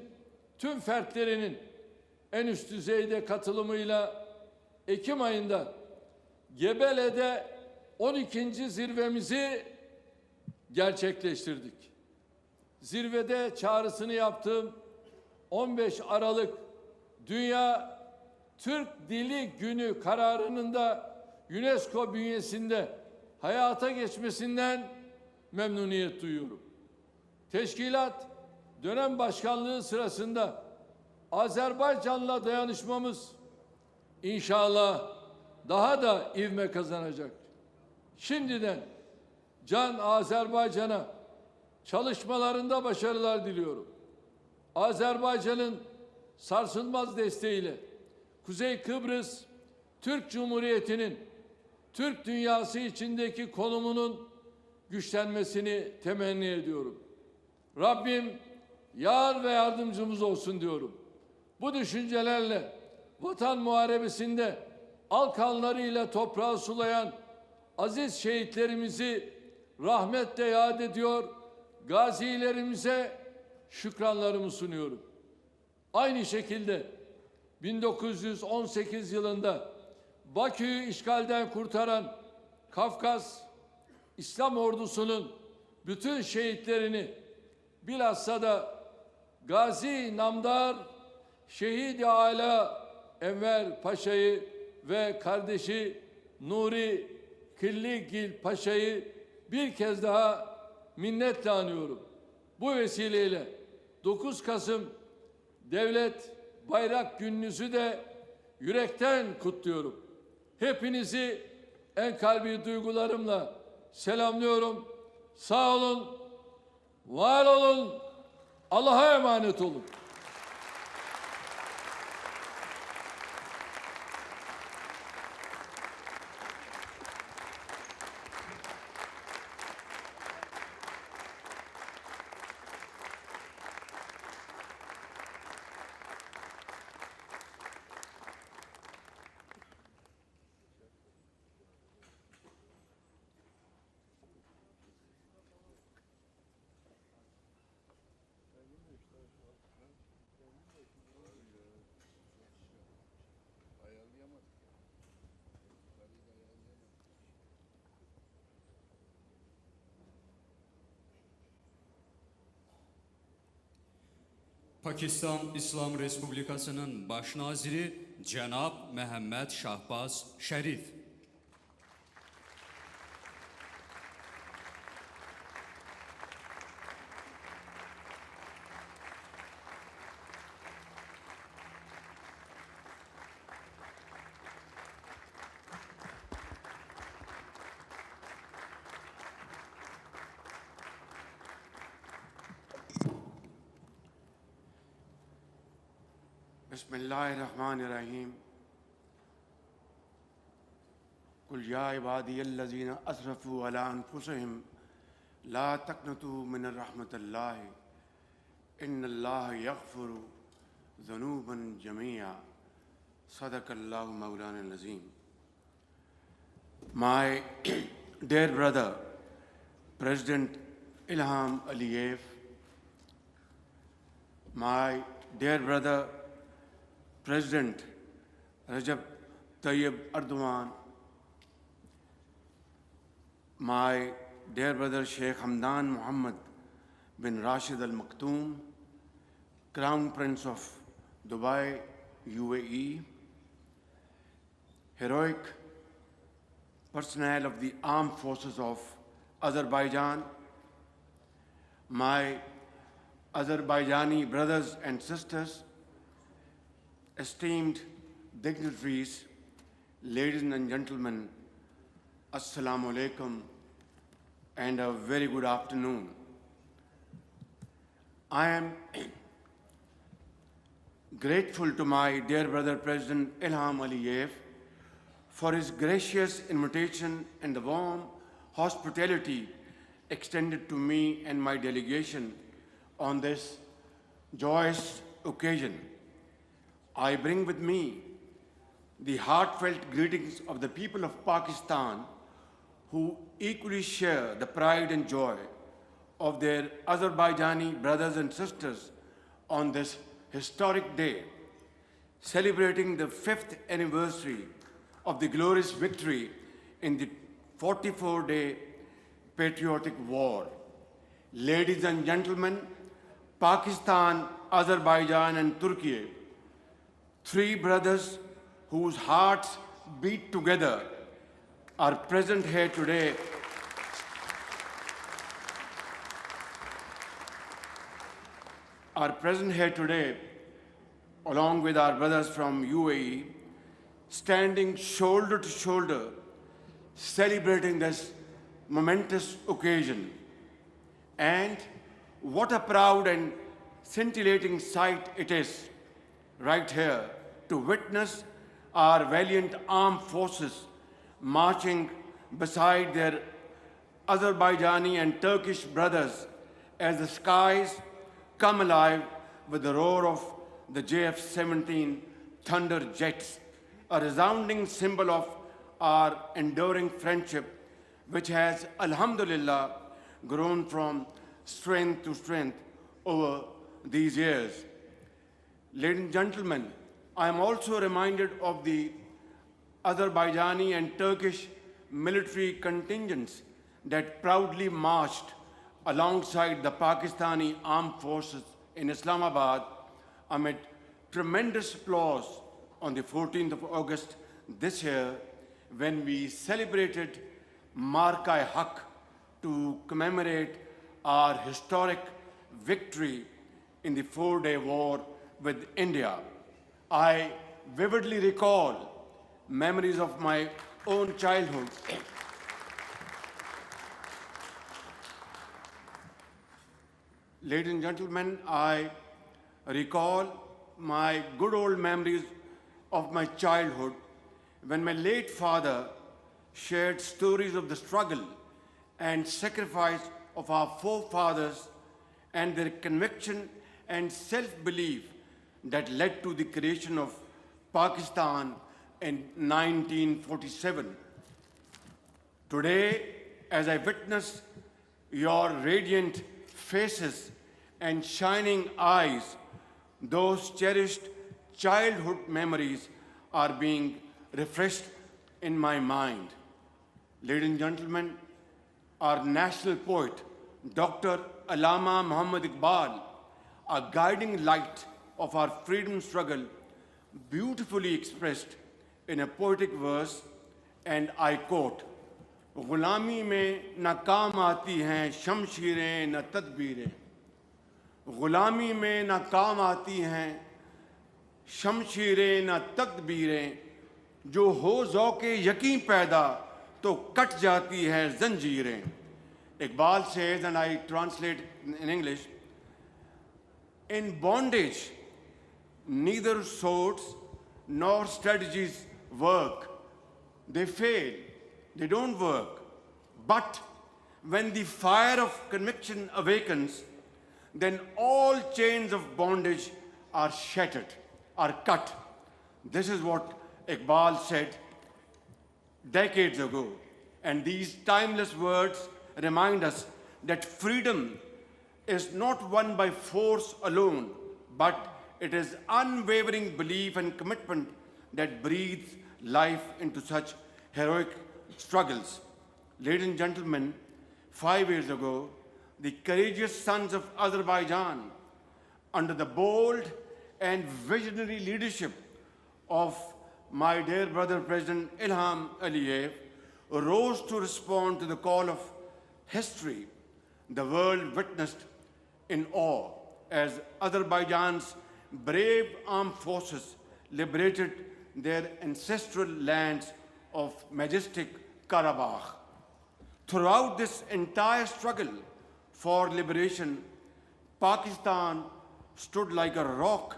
Speaker 6: tüm fertlerinin en üst düzeyde katılımıyla Ekim ayında Gebele'de 12. zirvemizi gerçekleştirdik. Zirvede çağrısını yaptığım 15 Aralık Dünya Türk Dili Günü kararının da UNESCO bünyesinde hayata geçmesinden memnuniyet duyuyorum. Teşkilat dönem başkanlığı sırasında Azerbaycan'la dayanışmamız inşallah daha da ivme kazanacak. Şimdiden Can Azerbaycan'a çalışmalarında başarılar diliyorum. Azerbaycan'ın sarsılmaz desteğiyle Kuzey Kıbrıs Türk Cumhuriyeti'nin Türk dünyası içindeki konumunun güçlenmesini temenni ediyorum. Rabbim yar ve yardımcımız olsun diyorum. Bu düşüncelerle Vatan Muharebesi'nde al kanlarıyla toprağı sulayan aziz şehitlerimizi rahmetle yad ediyor, gazilerimize şükranlarımı sunuyorum. Aynı şekilde 1918 yılında Bakü'yü işgalden kurtaran Kafkas İslam ordusunun bütün şehitlerini bilhassa da Gazi Namdar Şehit-i Ala Enver Paşa'yı ve kardeşi Nuri Killigil Paşa'yı bir kez daha minnetle anıyorum. Bu vesileyle 9 Kasım Devlet Bayrak Gününüzü de yürekten kutluyorum. Hepinizi en kalbi duygularımla selamlıyorum. Sağ olun, var olun, Allah'a emanet olun.
Speaker 3: Pakistan İslam Respublikası'nın Baş Naziri Cenab Mehmet Şahbaz Şerif.
Speaker 7: बिस्मिल्लाहिर्रहमानिर्रहीम कुल या इबादियल्लज़ीना असरफ़ू अला अनफुसिहिम ला तक़नतू मिनर रहमतिल्लाह इन्नल्लाह यग़फ़िरु ज़ुनूबन जमीआ सदक़ल्लाहु मौलाना अज़ीम. My dear brother, President Ilham Aliyev, my dear brother, President Recep Tayyip Erdogan, my dear brother Sheikh Hamdan Mohammed bin Rashid Al Maktoum, Crown Prince of Dubai, UAE, heroic personnel of the armed forces of Azerbaijan, my Azerbaijani brothers and sisters, esteemed dignitaries, ladies and gentlemen, Assalamu alaikum and a very good afternoon. I am grateful to my dear brother President Ilham Aliyev for his gracious invitation and the warm hospitality extended to me and my delegation on this joyous occasion. I bring with me the heartfelt greetings of the people of Pakistan who equally share the pride and joy of their Azerbaijani brothers and sisters on this historic day, celebrating the 5th anniversary of the glorious victory in the 44-day patriotic war. Ladies and gentlemen, Pakistan, Azerbaijan and Turkey, three brothers whose hearts beat together, are present here today along with our brothers from UAE, standing shoulder to shoulder, celebrating this momentous occasion. And what a proud and scintillating sight it is right here to witness our valiant armed forces marching beside their Azerbaijani and Turkish brothers as the skies come alive with the roar of the JF-17 Thunder jets, a resounding symbol of our enduring friendship, which has, alhamdulillah, grown from strength to strength over these years. Ladies and gentlemen, I am also reminded of the Azerbaijani and Turkish military contingents that proudly marched alongside the Pakistani armed forces in Islamabad amid tremendous applause on the 14th of August this year when we celebrated Marka-e-Haq to commemorate our historic victory in the 4-day war with India. I vividly recall memories of my own childhood. Ladies and gentlemen, I recall my good old memories of my childhood when my late father shared stories of the struggle and sacrifice of our forefathers and their conviction and self-belief that led to the creation of Pakistan in 1947. Today, as I witness your radiant faces and shining eyes, those cherished childhood memories are being refreshed in my mind. Ladies and gentlemen, our national poet, Dr. Allama Muhammad Iqbal, a guiding light of our freedom struggle, beautifully expressed in a poetic verse, and I quote, "गुलामी में न काम आती हैं शमशीरें न तदबीरें, गुलामी में न काम आती हैं शमशीरें न तदबीरें, जो हो ज़ौक़े यकीन पैदा तो कट जाती है जंजीरें." Iqbal says, and I translate in English, in bondage, neither swords nor strategies work. They fail. They don't work. But when the fire of conviction awakens, then all chains of bondage are shattered, are cut. This is what Iqbal said decades ago. And these timeless words remind us that freedom is not won by force alone, but it is unwavering belief and commitment that breathes life into such heroic struggles. Ladies and gentlemen, 5 years ago, the courageous sons of Azerbaijan, under the bold and visionary leadership of my dear brother President Ilham Aliyev, rose to respond to the call of history. The world witnessed in awe as Azerbaijan's brave armed forces liberated their ancestral lands of majestic Karabakh. Throughout this entire struggle for liberation, Pakistan stood like a rock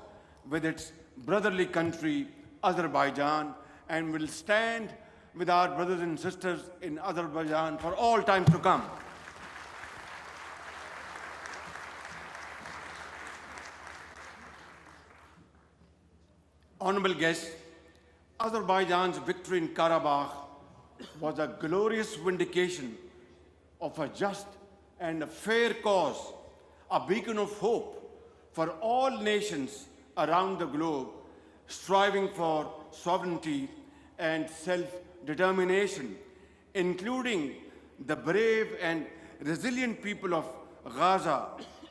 Speaker 7: with its brotherly country, Azerbaijan, and will stand with our brothers and sisters in Azerbaijan for all time to come. Honorable guests, Azerbaijan's victory in Karabakh was a glorious vindication of a just and a fair cause, a beacon of hope for all nations around the globe striving for sovereignty and self-determination, including the brave and resilient people of Gaza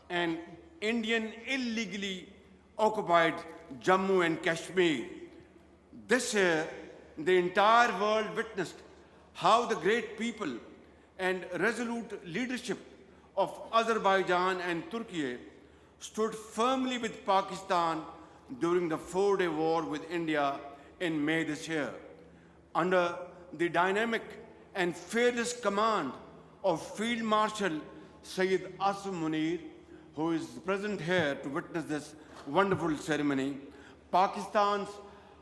Speaker 7: and Indian illegally occupied Jammu and Kashmir. This year, the entire world witnessed how the great people and resolute leadership of Azerbaijan and Turkey stood firmly with Pakistan during the four-day war with India in May this year. Under the dynamic and fearless command of Field Marshal Sayyid Asim Munir, who is present here to witness this wonderful ceremony, Pakistan's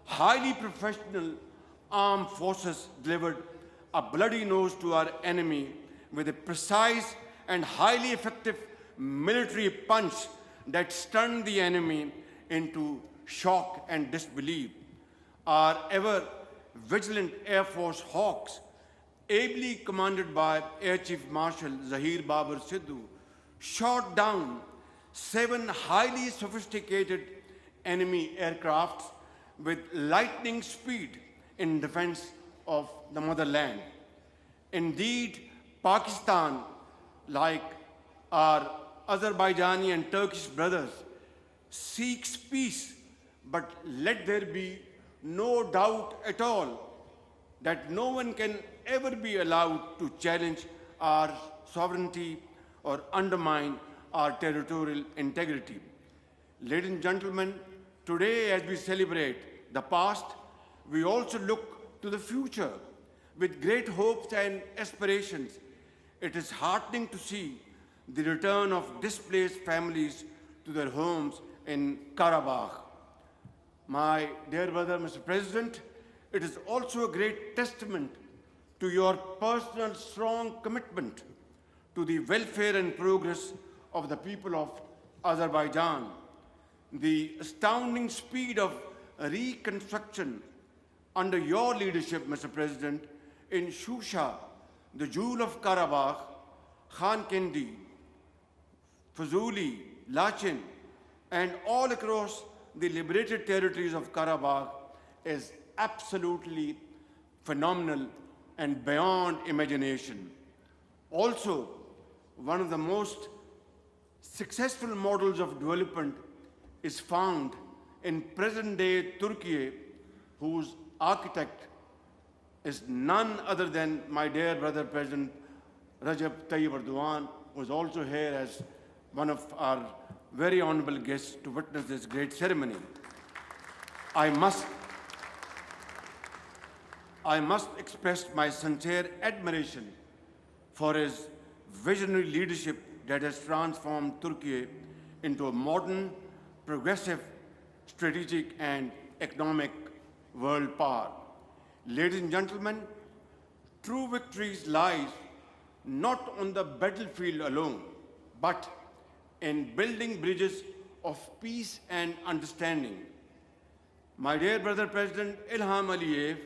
Speaker 7: highly professional armed forces delivered a bloody nose to our enemy with a precise and highly effective military punch that stunned the enemy into shock and disbelief. Our ever vigilant Air Force Hawks, ably commanded by Air Chief Marshal Zahir Babar Sidhu, shot down 7 highly sophisticated enemy aircrafts with lightning speed in defense of the motherland. Indeed, Pakistan, like our Azerbaijani and Turkish brothers, seeks peace, but let there be no doubt at all that no one can ever be allowed to challenge our sovereignty or undermine our territorial integrity. Ladies and gentlemen, today as we celebrate the past, we also look to the future with great hopes and aspirations. It is heartening to see the return of displaced families to their homes in Karabakh. My dear brother, Mr. President, it is also a great testament to your personal strong commitment to the welfare and progress of the people of Azerbaijan. The astounding speed of reconstruction under your leadership, Mr. President, in Shusha, the jewel of Karabakh, Khan Kendi, Fuzuli, Lachin, and all across the liberated territories of Karabakh is absolutely phenomenal and beyond imagination. Also, one of the most successful models of development is found in present-day Turkey, whose architect is none other than my dear brother President Recep Tayyip Erdogan, who is also here as one of our very honorable guests to witness this great ceremony. I must express my sincere admiration for his visionary leadership that has transformed Turkey into a modern, progressive, strategic, and economic world power. Ladies and gentlemen, true victories lies not on the battlefield alone, but in building bridges of peace and understanding. My dear brother President Ilham Aliyev,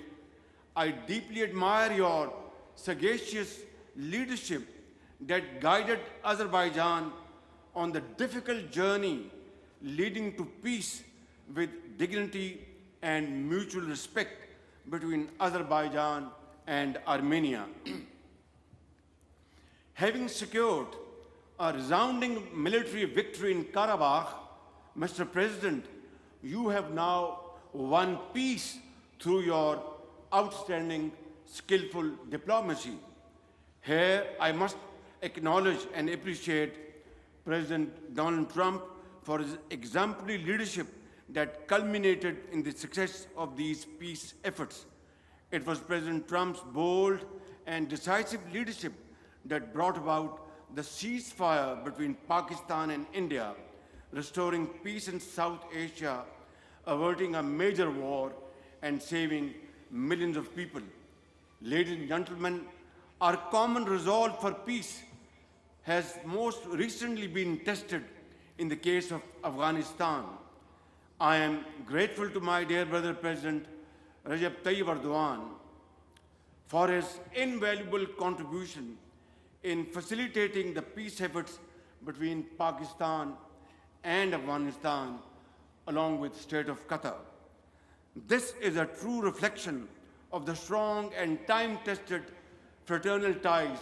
Speaker 7: I deeply admire your sagacious leadership that guided Azerbaijan on the difficult journey leading to peace with dignity and mutual respect between Azerbaijan and Armenia. Having secured a resounding military victory in Karabakh, Mr. President, you have now won peace through your outstanding, skillful diplomacy. Here, I must acknowledge and appreciate President Donald Trump for his exemplary leadership that culminated in the success of these peace efforts. It was President Trump's bold and decisive leadership that brought about the ceasefire between Pakistan and India, restoring peace in South Asia, averting a major war, and saving millions of people. Ladies and gentlemen, our common resolve for peace has most recently been tested in the case of Afghanistan. I am grateful to my dear brother President Recep Tayyip Erdogan for his invaluable contribution in facilitating the peace efforts between Pakistan and Afghanistan, along with the state of Qatar. This is a true reflection of the strong and time-tested fraternal ties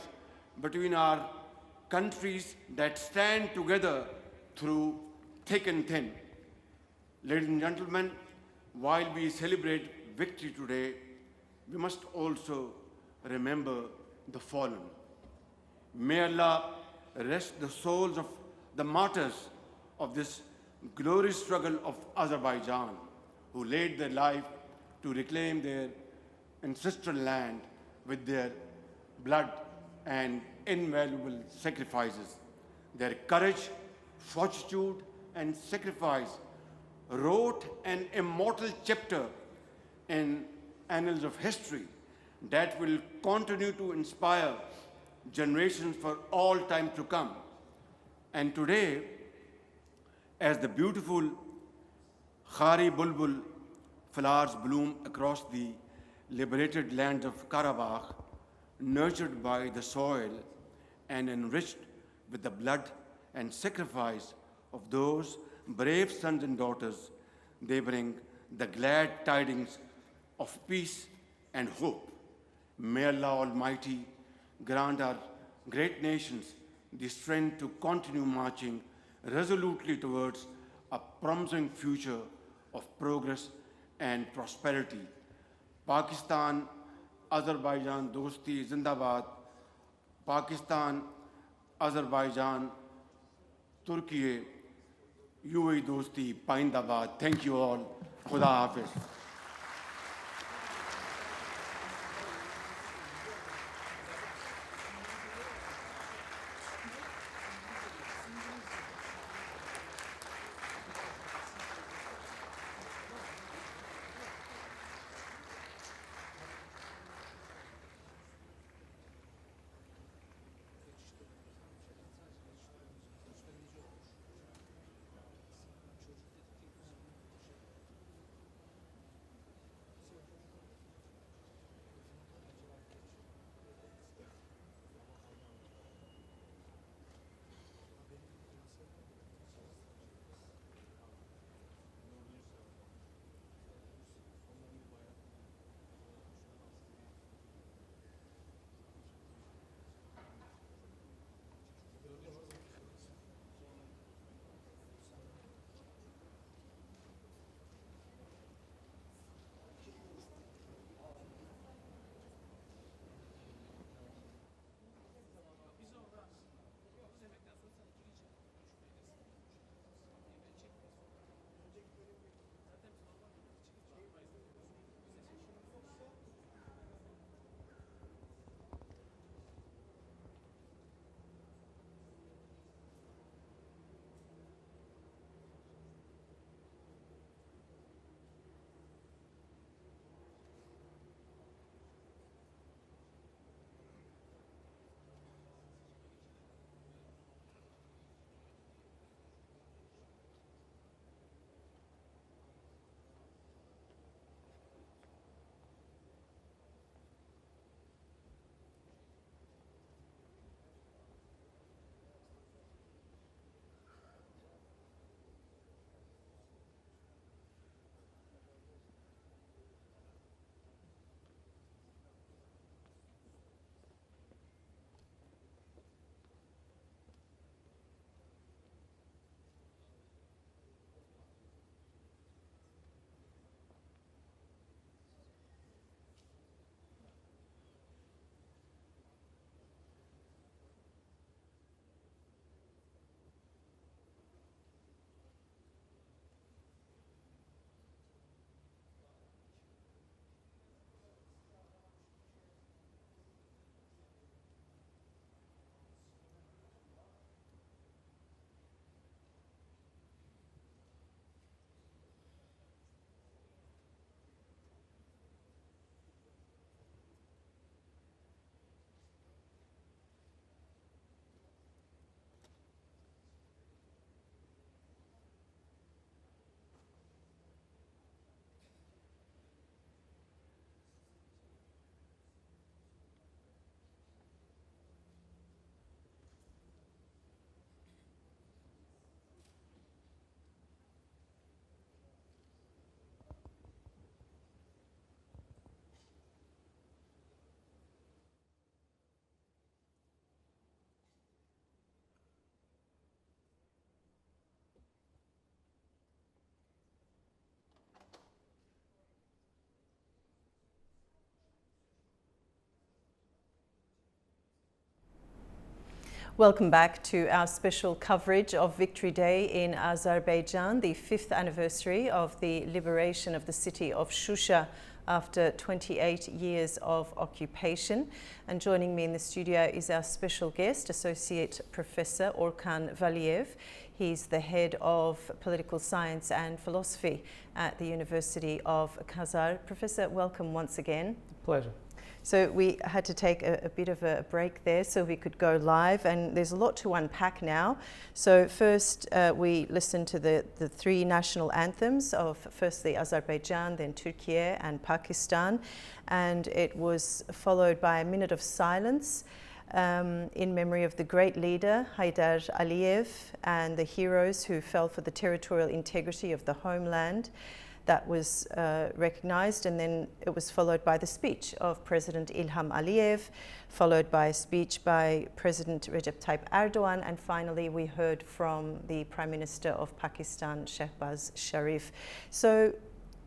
Speaker 7: between our countries that stand together through thick and thin. Ladies and gentlemen, while we celebrate victory today, we must also remember the fallen. May Allah rest the souls of the martyrs of this glorious struggle of Azerbaijan, who laid their life to reclaim their ancestral land with their blood and invaluable sacrifices. Their courage, fortitude, and sacrifice wrote an immortal chapter in annals of history that will continue to inspire generations for all time to come. And today, as the beautiful Khari Bulbul flowers bloom across the liberated land of Karabakh, nurtured by the soil and enriched with the blood and sacrifice of those brave sons and daughters, they bring the glad tidings of peace and hope. May Allah Almighty grant our great nations the strength to continue marching resolutely towards a promising future of progress and prosperity. Pakistan, Azerbaijan Dosti Zindabad. Pakistan, Azerbaijan, Turkey, UAE Dosti Paindabad. Thank you all. Khuda Hafiz.
Speaker 1: Welcome back to our special coverage of Victory Day in Azerbaijan, the 5th anniversary of the liberation of the city of Shusha after 28 years of occupation. And joining me in the studio is our special guest, Associate Professor Orkan Valiev. He's the head of political science and philosophy at the University of Kazar. Professor, welcome once again.
Speaker 2: Pleasure.
Speaker 1: So we had to take a bit of a break there so we could go live, and there's a lot to unpack now. So first we listened to the three national anthems of firstly Azerbaijan, then Turkey and Pakistan, and it was followed by a minute of silence in memory of the great leader Haydar Aliyev and the heroes who fell for the territorial integrity of the homeland. That was recognized, and then it was followed by the speech of President Ilham Aliyev, followed by a speech by President Recep Tayyip Erdogan, and finally we heard from the Prime Minister of Pakistan, Shehbaz Sharif. So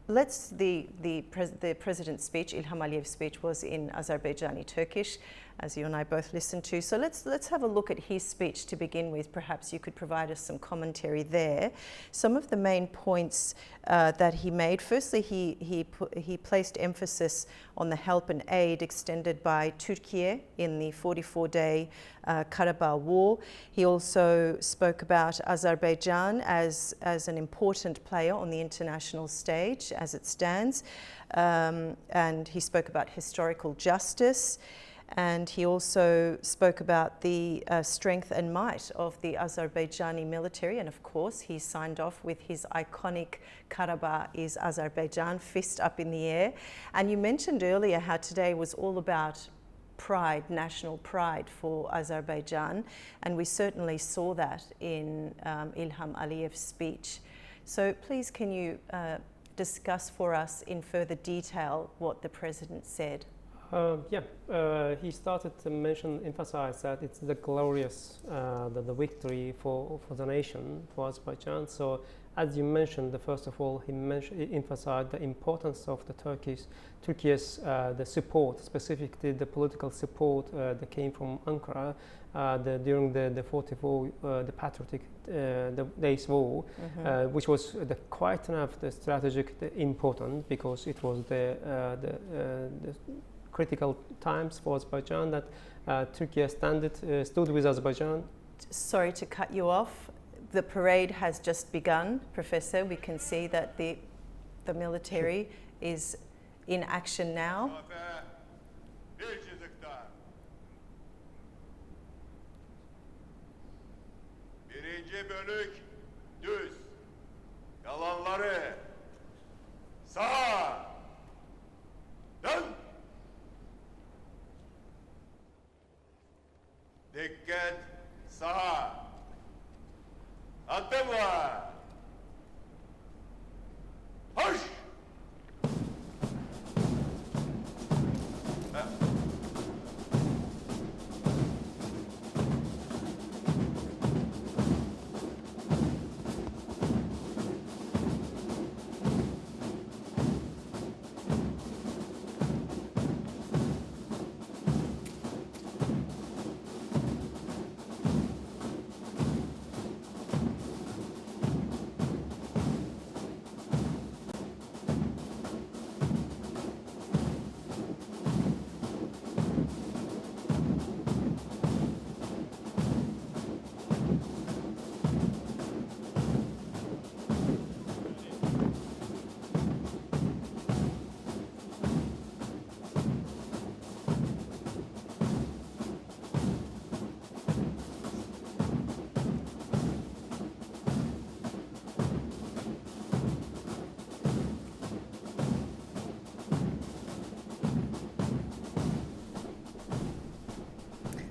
Speaker 1: the President's speech, Ilham Aliyev's speech, was in Azerbaijani Turkish, as you and I both listened to. So let's have a look at his speech to begin with. Perhaps you could provide us some commentary there. Some of the main points that he made. Firstly, he placed emphasis on the help and aid extended by Turkey in the 44-day Karabakh War. He also spoke about Azerbaijan as an important player on the international stage as it stands, and he spoke about historical justice. And he also spoke about the strength and might of the Azerbaijani military. And of course, he signed off with his iconic Karabakh is Azerbaijan, fist up in the air. And you mentioned earlier how today was all about pride, national pride for Azerbaijan. And we certainly saw that in Ilham Aliyev's speech. So please, can you discuss for us in further detail what the president said?
Speaker 2: He started to emphasize that it's the glorious, the victory for the nation, for Azerbaijan. So, as you mentioned, first of all, he emphasized the importance of the Turkey's the support, specifically the political support that came from Ankara during the 44 the Patriotic Days War, which was quite enough the strategic important, because it was the critical times for Azerbaijan that Turkey stood with Azerbaijan.
Speaker 1: Sorry to cut you off. The parade has just begun, Professor. We can see that the military is in action now.
Speaker 8: Birinci bölük düz, kalanları sağ, dön. Dikkat sağa. Attım var. Hoş.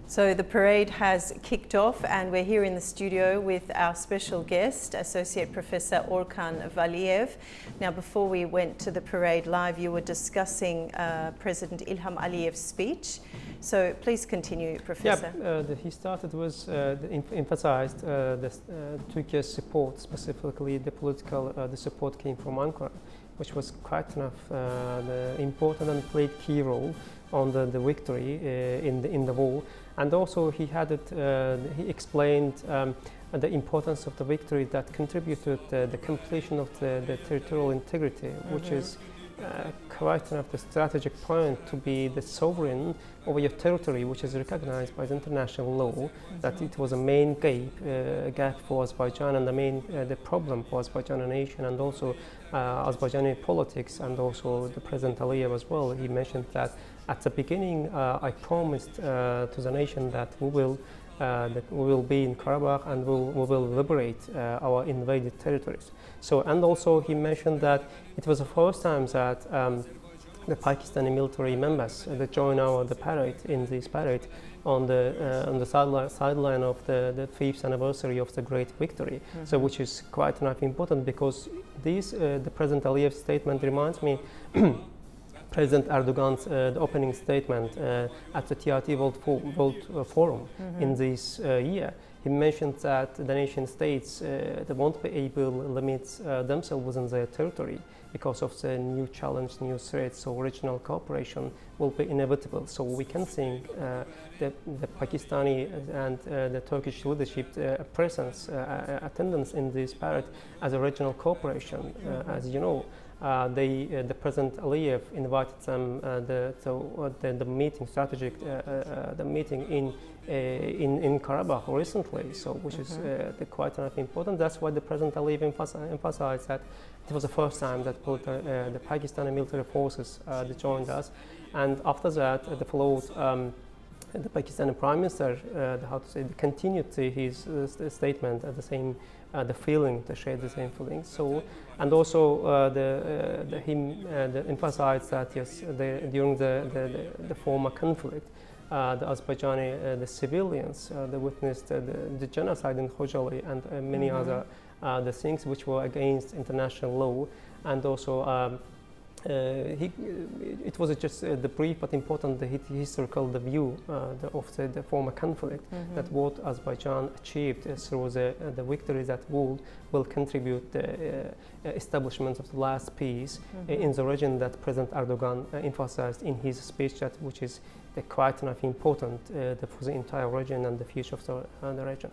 Speaker 1: So the parade has kicked off, and we're here in the studio with our special guest, Associate Professor Orkan Valiev. Now, before we went to the parade live, you were discussing President Ilham Aliyev's speech. So please continue, Professor.
Speaker 2: He started with emphasized Turkey's support, specifically the political the support came from Ankara, which was quite enough important and played key role on the victory in the war. And also he explained the importance of the victory that contributed to the completion of the territorial integrity, which is quite enough the strategic point to be the sovereign over your territory, which is recognized by the international law, that it was a main gap for Azerbaijan and the problem for Azerbaijan nation, and also Azerbaijani politics, and also the President Aliyev as well. He mentioned that at the beginning, I promised to the nation that we will be in Karabakh and we will liberate our invaded territories. So, and also he mentioned that it was the first time that the Pakistani military members that joined the parade, in this parade on the sideline of the 5th anniversary of the great victory. So, which is quite enough important, because the President Aliyev's statement reminds me President Erdogan's the opening statement at the TRT World Forum in this year. He mentioned that the nation states they won't be able to limit themselves within their territory because of the new challenge, new threats. So regional cooperation will be inevitable. So we can think the Pakistani and the Turkish leadership presence, attendance in this parade as a regional cooperation. As you know, the President Aliyev invited them the meeting, strategic the meeting in Karabakh recently. So, which is quite important. That's why the President Aliyev emphasized that it was the first time that the Pakistani military forces joined us, and after that, followed. The Pakistani Prime Minister, continued his statement at the same, the feeling, to share the same feelings. So, and also him emphasized that yes, during the former conflict, the Azerbaijani the civilians they witnessed the genocide in Khojaly and many other the things which were against international law, and also. It was just the brief but important the historical view of the former conflict, that what Azerbaijan achieved through the victory that will contribute the establishment of the last peace in the region that President Erdogan emphasized in his speech, which is quite enough important for the entire region and the future of the region.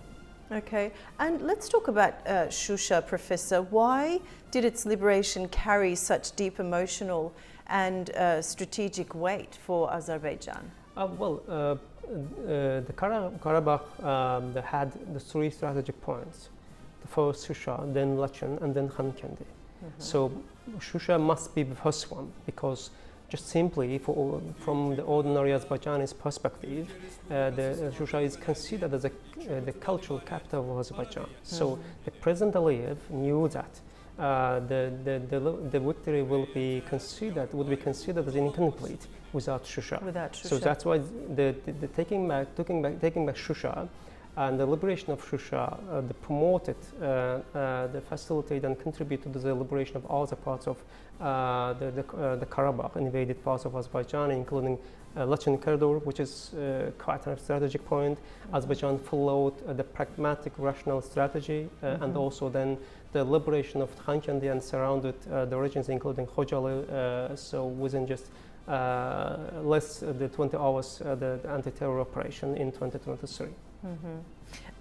Speaker 1: Okay, and let's talk about Shusha, Professor. Why did its liberation carry such deep emotional and strategic weight for Azerbaijan?
Speaker 2: The Karabakh had the three strategic points. The first Shusha, then Lachen, and then Khankendi. So Shusha must be the first one, because just simply from the ordinary Azerbaijani perspective, the Shusha is considered as the cultural capital of Azerbaijan. So the President Aliyev knew that the victory would be considered as incomplete without Shusha. So that's why the taking back Shusha and the liberation of Shusha promoted, the facilitated and contributed to the liberation of other parts of the Karabakh, invaded parts of Azerbaijan, including Lachen corridor, which is quite a strategic point. Azerbaijan followed the pragmatic, rational strategy, and also then the liberation of Khankendi and surrounded the regions, including Khojaly. So within just less than 20 hours, the anti-terror operation in 2023.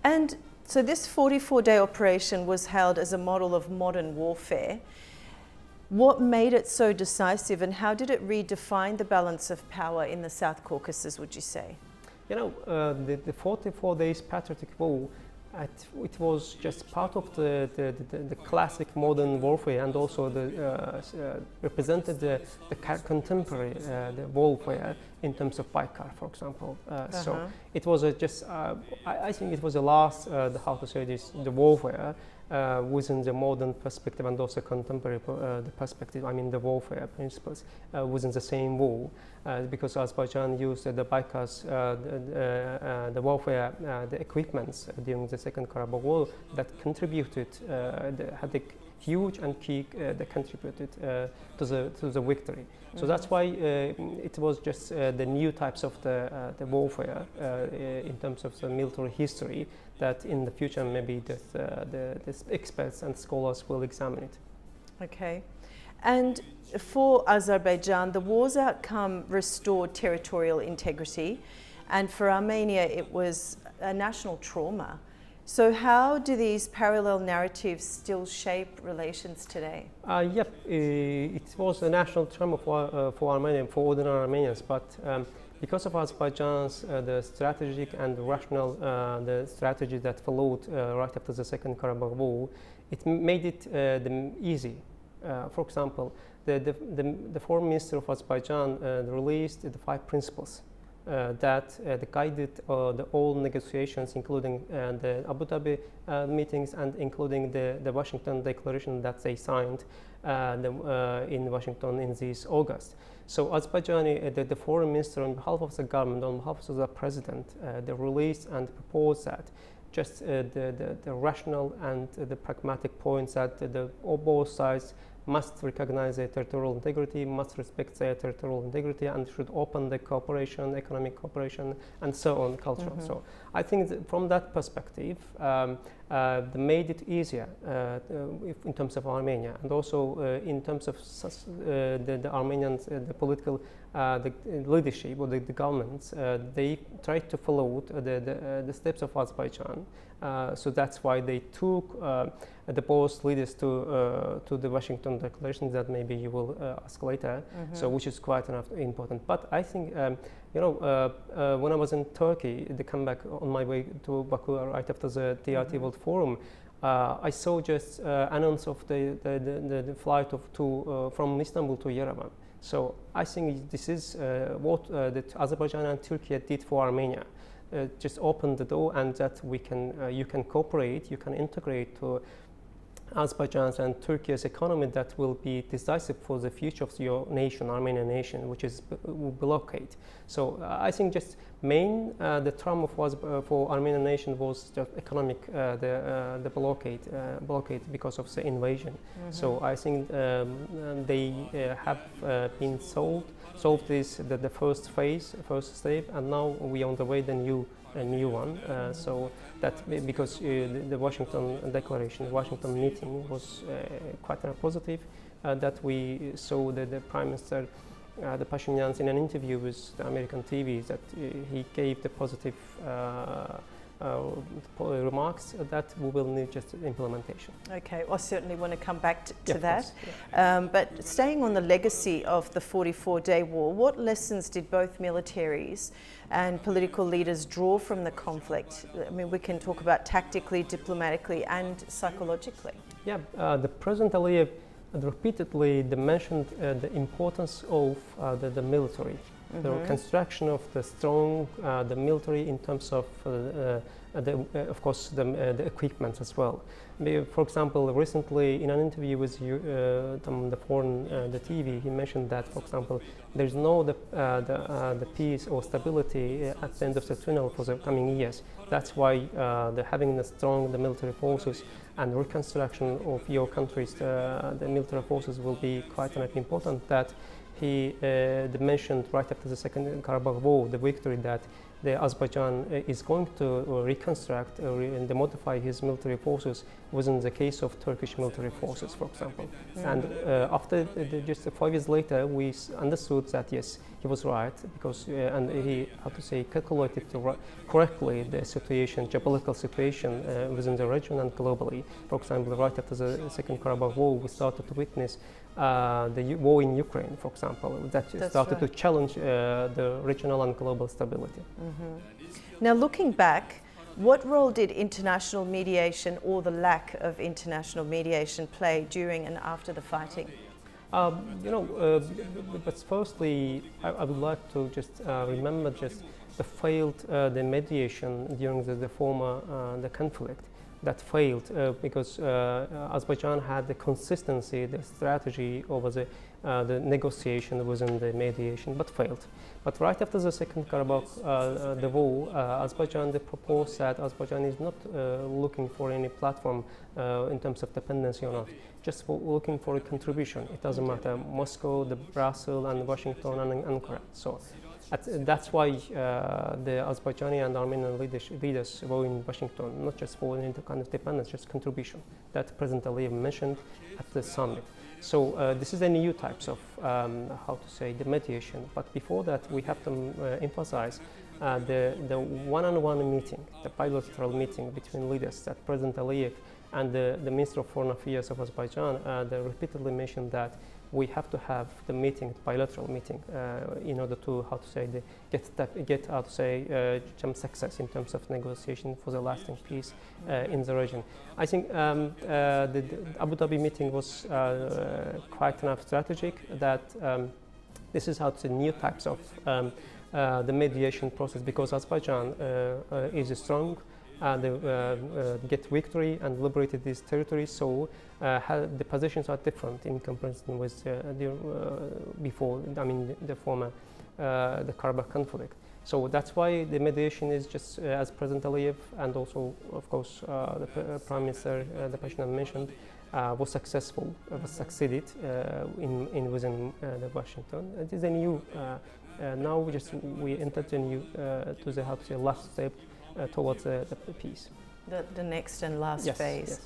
Speaker 1: And so this 44-day operation was held as a model of modern warfare. What made it so decisive, and how did it redefine the balance of power in the South Caucasus, would you say?
Speaker 2: You know, the 44 days patriotic war, it was just part of the classic modern warfare, and also represented the contemporary the warfare in terms of Baykar, for example. So it was I think it was the last, the warfare within the modern perspective and also contemporary the perspective, I mean the warfare principles within the same war, because Azerbaijan used the Baykars, the warfare, the equipments during the Second Karabakh War that contributed, had a huge and key that contributed to the victory. So that's why it was just the new types of the warfare in terms of the military history that in the future maybe the experts and scholars will examine it.
Speaker 1: Okay. And for Azerbaijan, the war's outcome restored territorial integrity and for Armenia it was a national trauma. So how do these parallel narratives still shape relations today?
Speaker 2: Yep, it was a national trauma for Armenia, for ordinary Armenians, but because of Azerbaijan's the strategic and rational the strategy that followed right after the Second Karabakh War, it made it easy. For example, the foreign minister of Azerbaijan released the 5 principles that guided all negotiations, including the Abu Dhabi meetings and including the Washington Declaration that they signed in Washington in this August. So Azerbaijani, the foreign minister on behalf of the government, on behalf of the president, they released and proposed that just the rational and the pragmatic points that both sides must recognize their territorial integrity, must respect their territorial integrity, and should open the cooperation, economic cooperation, and so on, cultural. Mm-hmm. So I think that from that perspective, they made it easier in terms of Armenia, and also in terms of the Armenians, the political the leadership or the governments, they tried to follow the steps of Azerbaijan. So that's why they took the both leaders to the Washington Declaration that maybe you will ask later. Mm-hmm. So which is quite important. But I think when I was in Turkey, the comeback on my way to Baku right after the TRT mm-hmm. World Forum, I saw just announce of the flight from Istanbul to Yerevan. So I think this is what that Azerbaijan and Turkey did for Armenia. Just open the door, and that you can cooperate, you can integrate to Azerbaijan's and Turkey's economy that will be decisive for the future of your nation, Armenian nation, which is blockade. So I think just the trauma for Armenian nation was just economic, the blockade because of the invasion. Mm-hmm. So I think they have been solved this the first phase, first step, and now we are on the way a new one. So that because the Washington Declaration, Washington meeting was quite positive. That we saw the Prime Minister, the Pashinyan, in an interview with the American TV, that he gave the positive remarks that we will need just implementation.
Speaker 1: Okay, well, I certainly want to come back to that.
Speaker 2: Yeah.
Speaker 1: But staying on the legacy of the 44-day war, what lessons did both militaries and political leaders draw from the conflict? I mean, we can talk about tactically, diplomatically, and psychologically.
Speaker 2: Yeah, the President Aliyev repeatedly mentioned the importance of the military. Mm-hmm. The construction of the strong, the military in terms of, of course, the equipment as well. For example, recently in an interview with the foreign, the TV, he mentioned that, for example, there's no the peace or stability at the end of the tunnel for the coming years. That's why having the strong military forces and reconstruction of your country's the military forces will be quite important. That he mentioned right after the Second Karabakh War, the victory, that Azerbaijan is going to reconstruct and modify his military forces within the case of Turkish military forces, for example. Mm-hmm. And after just 5 years later, we understood that yes, he was right, because and he, how to say, calculated correctly the situation, geopolitical situation within the region and globally. For example, right after the Second Karabakh War, we started to witness the war in Ukraine, for example, that started to challenge the regional and global stability.
Speaker 1: Mm-hmm. Now, looking back, what role did international mediation or the lack of international mediation play during and after the fighting?
Speaker 2: But firstly, I would like to just remember just the failed the mediation during the former the conflict. That failed because Azerbaijan had the consistency, the strategy over the negotiation within the mediation, but failed. But right after the Second Karabakh the war, Azerbaijan proposed that Azerbaijan is not looking for any platform in terms of dependency or not, just looking for a contribution. It doesn't matter Moscow, the Brussels, and Washington, and Ankara. So. That's why the Azerbaijani and Armenian leaders were in Washington, not just for any kind of dependence, just contribution that President Aliyev mentioned at the summit. So this is a new types of, how to say, the mediation. But before that, we have to emphasize the one-on-one meeting, the bilateral meeting between leaders that President Aliyev and the Minister of Foreign Affairs of Azerbaijan, they repeatedly mentioned that we have to have the meeting, bilateral meeting, in order to, how to say, get some success in terms of negotiation for the lasting peace in the region. I think the Abu Dhabi meeting was quite enough strategic that this is how to say new types of the mediation process, because Azerbaijan is strong and get victory and liberated these territories. So the positions are different in comparison with before. I mean, the former the Karabakh conflict. So that's why the mediation is just as President Aliyev and also, of course, the Prime Minister, the Pashinyan mentioned, was successful, was succeeded within the Washington. It is a new. Now we enter to new to the, how to say, last step towards the peace.
Speaker 1: The next and last
Speaker 2: Yes,
Speaker 1: phase.
Speaker 2: yes.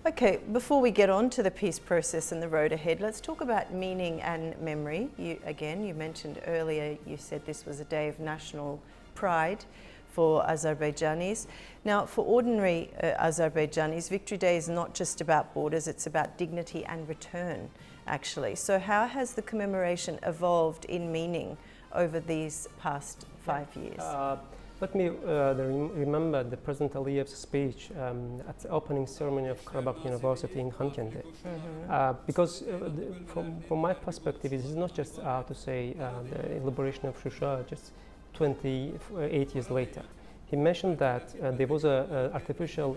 Speaker 1: Okay, before we get on to the peace process and the road ahead, let's talk about meaning and memory. You mentioned earlier, you said this was a day of national pride for Azerbaijanis. Now, for ordinary Azerbaijanis, Victory Day is not just about borders, it's about dignity and return, actually. So how has the commemoration evolved in meaning over these past 5 years?
Speaker 2: Let me remember the President Aliyev's speech at the opening ceremony of Karabakh University in Khankende. Because from my perspective, it is not just to say the liberation of Shusha just 28 years later. He mentioned that there was an artificial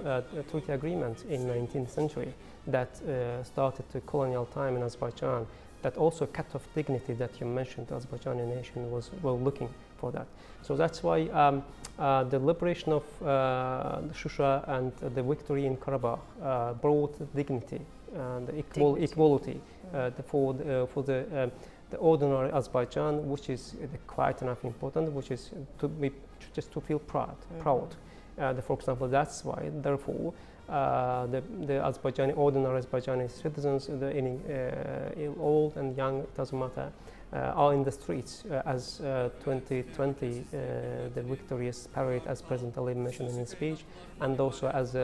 Speaker 2: treaty agreement in the 19th century that started the colonial time in Azerbaijan, that also cut off dignity that you mentioned. The Azerbaijani nation were looking for that. So that's why the liberation of Shusha and the victory in Karabakh brought dignity and equality for the ordinary Azerbaijan, which is quite enough important, which is just to feel proud. For example, that's why, therefore, the ordinary Azerbaijani citizens, old and young, it doesn't matter, are in the streets as 2020, the victorious parade, as President Aliyev mentioned in his speech, and also as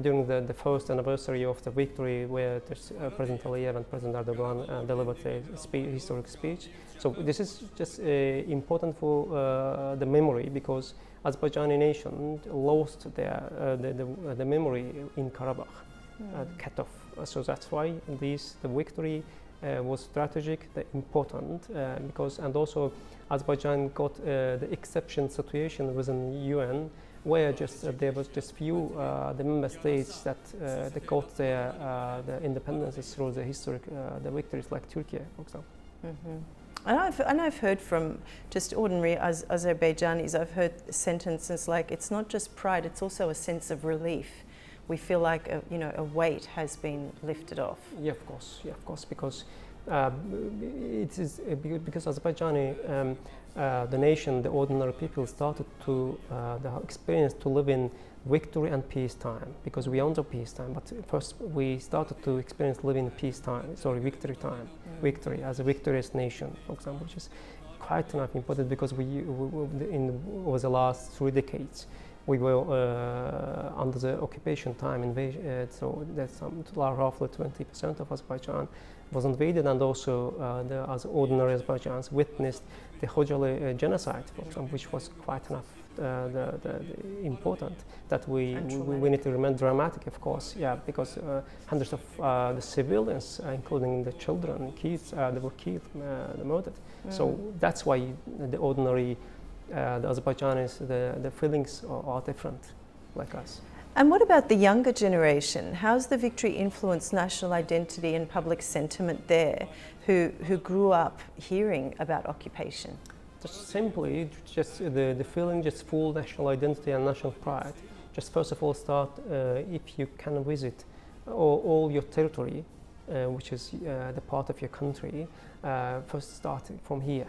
Speaker 2: during the first anniversary of the victory, where President Aliyev and President Erdogan delivered a historic speech. So this is just important for the memory, because Azerbaijani nation lost the memory in Karabakh, cut off. So that's why the victory was strategic, important, because, and also Azerbaijan got the exception situation within the UN, where there was just few the member states that they got the independence through the historic the victories, like Turkey, for example.
Speaker 1: And I've heard from just ordinary Azerbaijanis, I've heard sentences like, it's not just pride, it's also a sense of relief. We feel like a weight has been lifted off.
Speaker 2: Yeah, of course, because it is because Azerbaijani, the nation, the ordinary people started to the experience to live in victory and peacetime, because we are under peacetime. But first, we started to experience living in peacetime. Sorry, victory time, victory as a victorious nation, for example, which is quite enough important, because over the last 3 decades. We were under the occupation time, invasion, so that's roughly 20% of Azerbaijan was invaded, and also the ordinary Azerbaijans witnessed the Khojali genocide, for example, which was quite enough the important that we need to remember. Dramatic, of course, because hundreds of the civilians, including the children, kids, they were killed, murdered. So that's why the ordinary the Azerbaijanis, the feelings are different, like us.
Speaker 1: And what about the younger generation? How's the victory influenced national identity and public sentiment there, who grew up hearing about occupation?
Speaker 2: Just simply, the feeling, just full national identity and national pride. Just first of all, start if you can visit all your territory, which is the part of your country. First, start from here.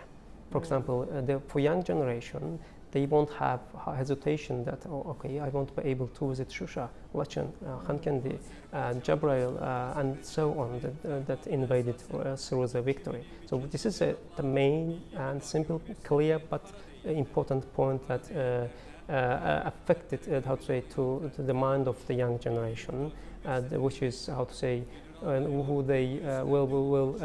Speaker 2: For example, for young generation, they won't have hesitation that, oh, okay, I want to be able to visit Shusha, Lachen, Khankendi, Jabrail, and so on, that invaded through the victory. So this is the main and simple, clear, but important point that affected, how to say, to the mind of the young generation, which is, how to say, who they will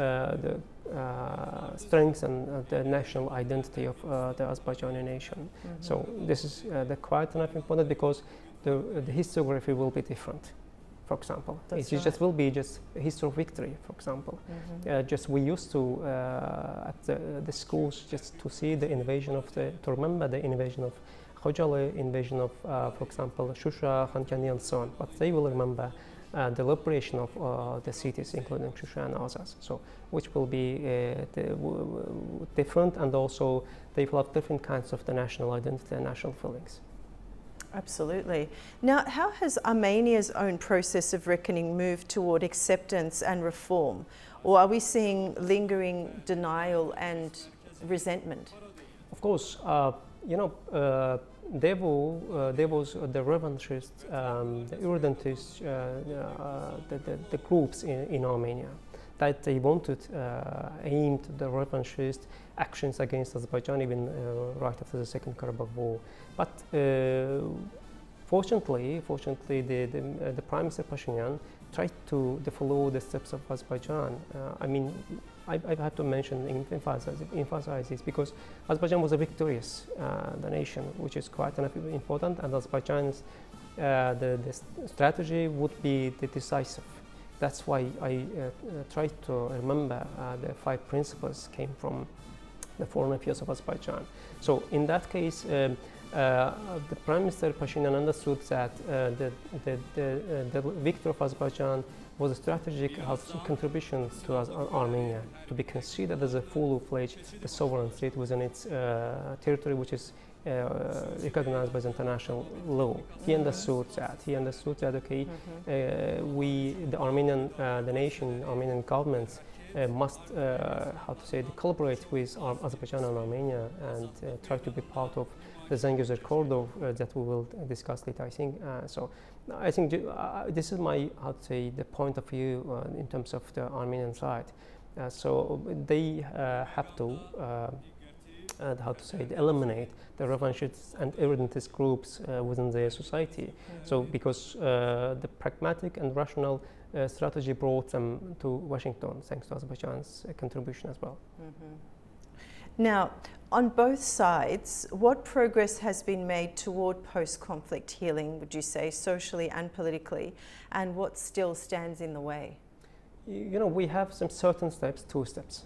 Speaker 2: strengthen the national identity of the Azerbaijani nation. So this is quite enough important, because the historiography will be different. For example, it just will be just a history of victory. For example, just we used to at the schools just to see the invasion of to remember the invasion of Khojaly, invasion of, for example, Shusha, Khankendi, and so on. But they will remember the liberation of the cities, including Shusha and Azaz, so which will be different, and also they will have different kinds of the national identity and national feelings.
Speaker 1: Absolutely. Now, how has Armenia's own process of reckoning moved toward acceptance and reform, or are we seeing lingering denial and resentment?
Speaker 2: Of course, there was the revanchist, the irredentist, the groups in Armenia that they wanted aimed the revanchist actions against Azerbaijan even right after the Second Karabakh War. But fortunately, the Prime Minister Pashinyan tried to follow the steps of Azerbaijan. I mean, I have to mention, emphasize this, because Azerbaijan was a victorious the nation, which is quite important, and Azerbaijan's the strategy would be the decisive. That's why I tried to remember the 5 principles came from the foreign affairs of Azerbaijan. So in that case, the Prime Minister Pashinyan understood that the victory of Azerbaijan was a strategic contribution to Armenia to be considered as a full-fledged sovereign state within its territory, which is recognized by the international law. He understood that. Okay, the Armenian, the nation, Armenian governments must, collaborate with Azerbaijan and Armenia and try to be part of the Zangezur corridor that we will discuss later, I think. So I think this is my, the point of view in terms of the Armenian side. So they have to, eliminate the revanchist and irredentist groups within their society. So because the pragmatic and rational strategy brought them to Washington, thanks to Azerbaijan's contribution as well.
Speaker 1: Now, on both sides, what progress has been made toward post-conflict healing, would you say, socially and politically, and what still stands in the way?
Speaker 2: We have some certain steps, 2 steps.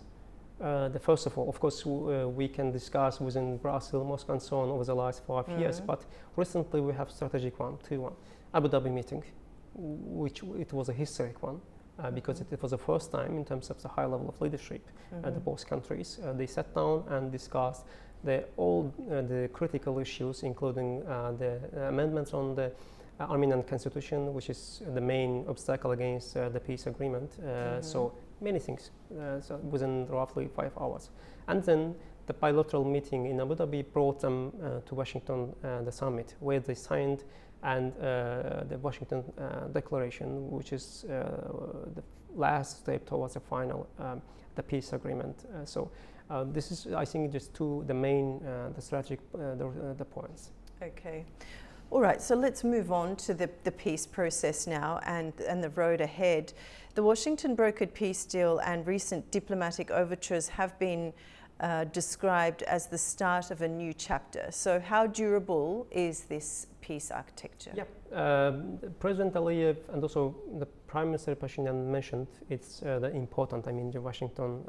Speaker 2: The first of all, of course, we can discuss within Brussels, Moscow, and so on over the last 5 years, but recently we have strategic one, 2-1, Abu Dhabi meeting, which it was a historic one. Because it was the first time in terms of the high level of leadership at the both countries. They sat down and discussed all the critical issues, including the amendments on the Armenian constitution, which is the main obstacle against the peace agreement. So many things so within roughly 5 hours. And then the bilateral meeting in Abu Dhabi brought them to Washington, the summit, where they signed and the Washington Declaration, which is the last step towards the final, the peace agreement. So this is, I think, just the main, the strategic, the points.
Speaker 1: Okay. All right, so let's move on to the peace process now and the road ahead. The Washington brokered peace deal and recent diplomatic overtures have been described as the start of a new chapter. So how durable is this peace architecture?
Speaker 2: Yeah, President Aliyev and also the Prime Minister Pashinyan mentioned it's the important, the Washington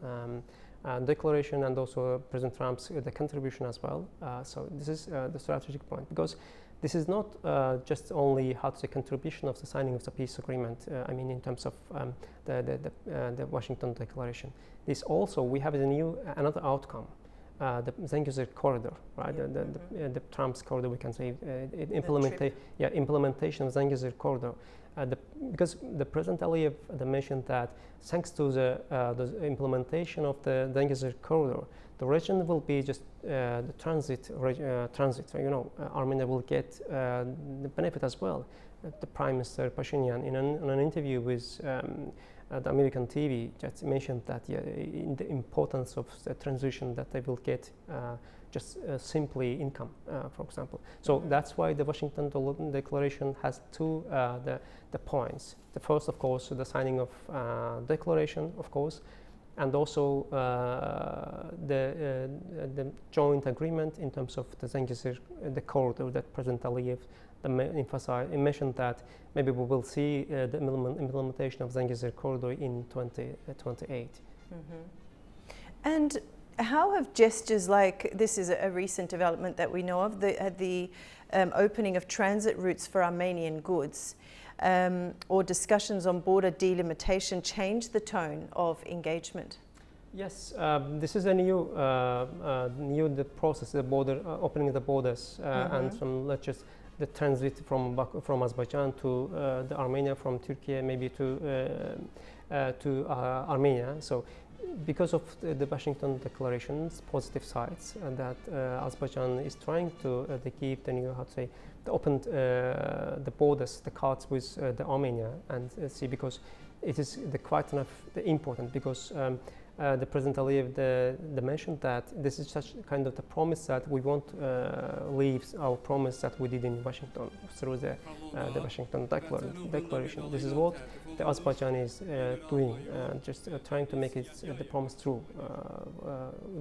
Speaker 2: Declaration, and also President Trump's the contribution as well. So this is the strategic point, because this is not just only contribution of the signing of the peace agreement. In terms of the Washington Declaration. This also we have another outcome, the Zangezur corridor, right? The Trump's corridor, we can say implementation of Zangezur corridor. because the President Aliyev mentioned that thanks to the implementation of the Zengezur corridor, the region will be just the transit. Armenia will get the benefit as well. The Prime Minister Pashinyan, in an interview with the American TV, just mentioned that in the importance of the transition, that they will get just simply income, for example. So that's why the Washington Declaration has two the points. The first, of course, the signing of declaration, of course, and also the joint agreement in terms of the Zengezur, the corridor that President Aliyev mentioned that maybe we will see the implementation of Zengezur corridor in 2028.
Speaker 1: And how have gestures like this is a recent development that we know of, the opening of transit routes for Armenian goods or discussions on border delimitation changed the tone of engagement?
Speaker 2: Yes, this is a new the process, the border opening the borders, and from the transit from Azerbaijan to the Armenia, from Turkey maybe to Armenia. So because of the Washington Declaration's positive sides, and that Azerbaijan is trying to give the new, opened the borders, the cards with the Armenia, and see, because it is quite enough important, because the President Aliyev mentioned that this is such kind of the promise that we won't leave our promise that we did in Washington through the Washington Declaration. This is what the Azerbaijan is doing, just trying to make the promise true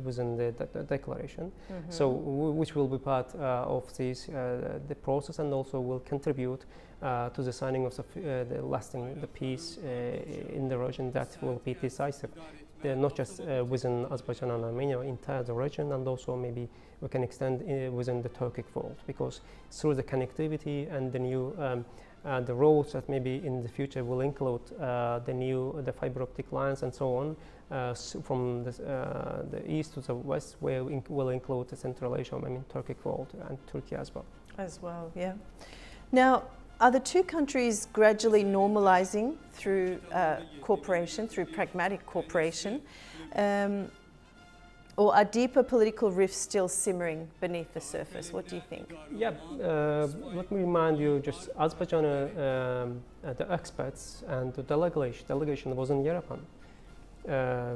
Speaker 2: within the declaration. So which will be part of this the process, and also will contribute to the signing of the lasting peace in the region that will be decisive. Not just within Azerbaijan and Armenia, entire the region, and also maybe we can extend within the Turkic world, because through the connectivity and the new the roads that maybe in the future will include the fiber optic lines and so on, from the east to the west, where will include the Central Asia, Turkic world, and Turkey as well.
Speaker 1: Yeah. Now, are the two countries gradually normalizing through cooperation, through pragmatic cooperation, or are deeper political rifts still simmering beneath the surface? What do you think?
Speaker 2: Yeah, let me remind you, just Azerbaijan, the experts and the delegation was in Yerevan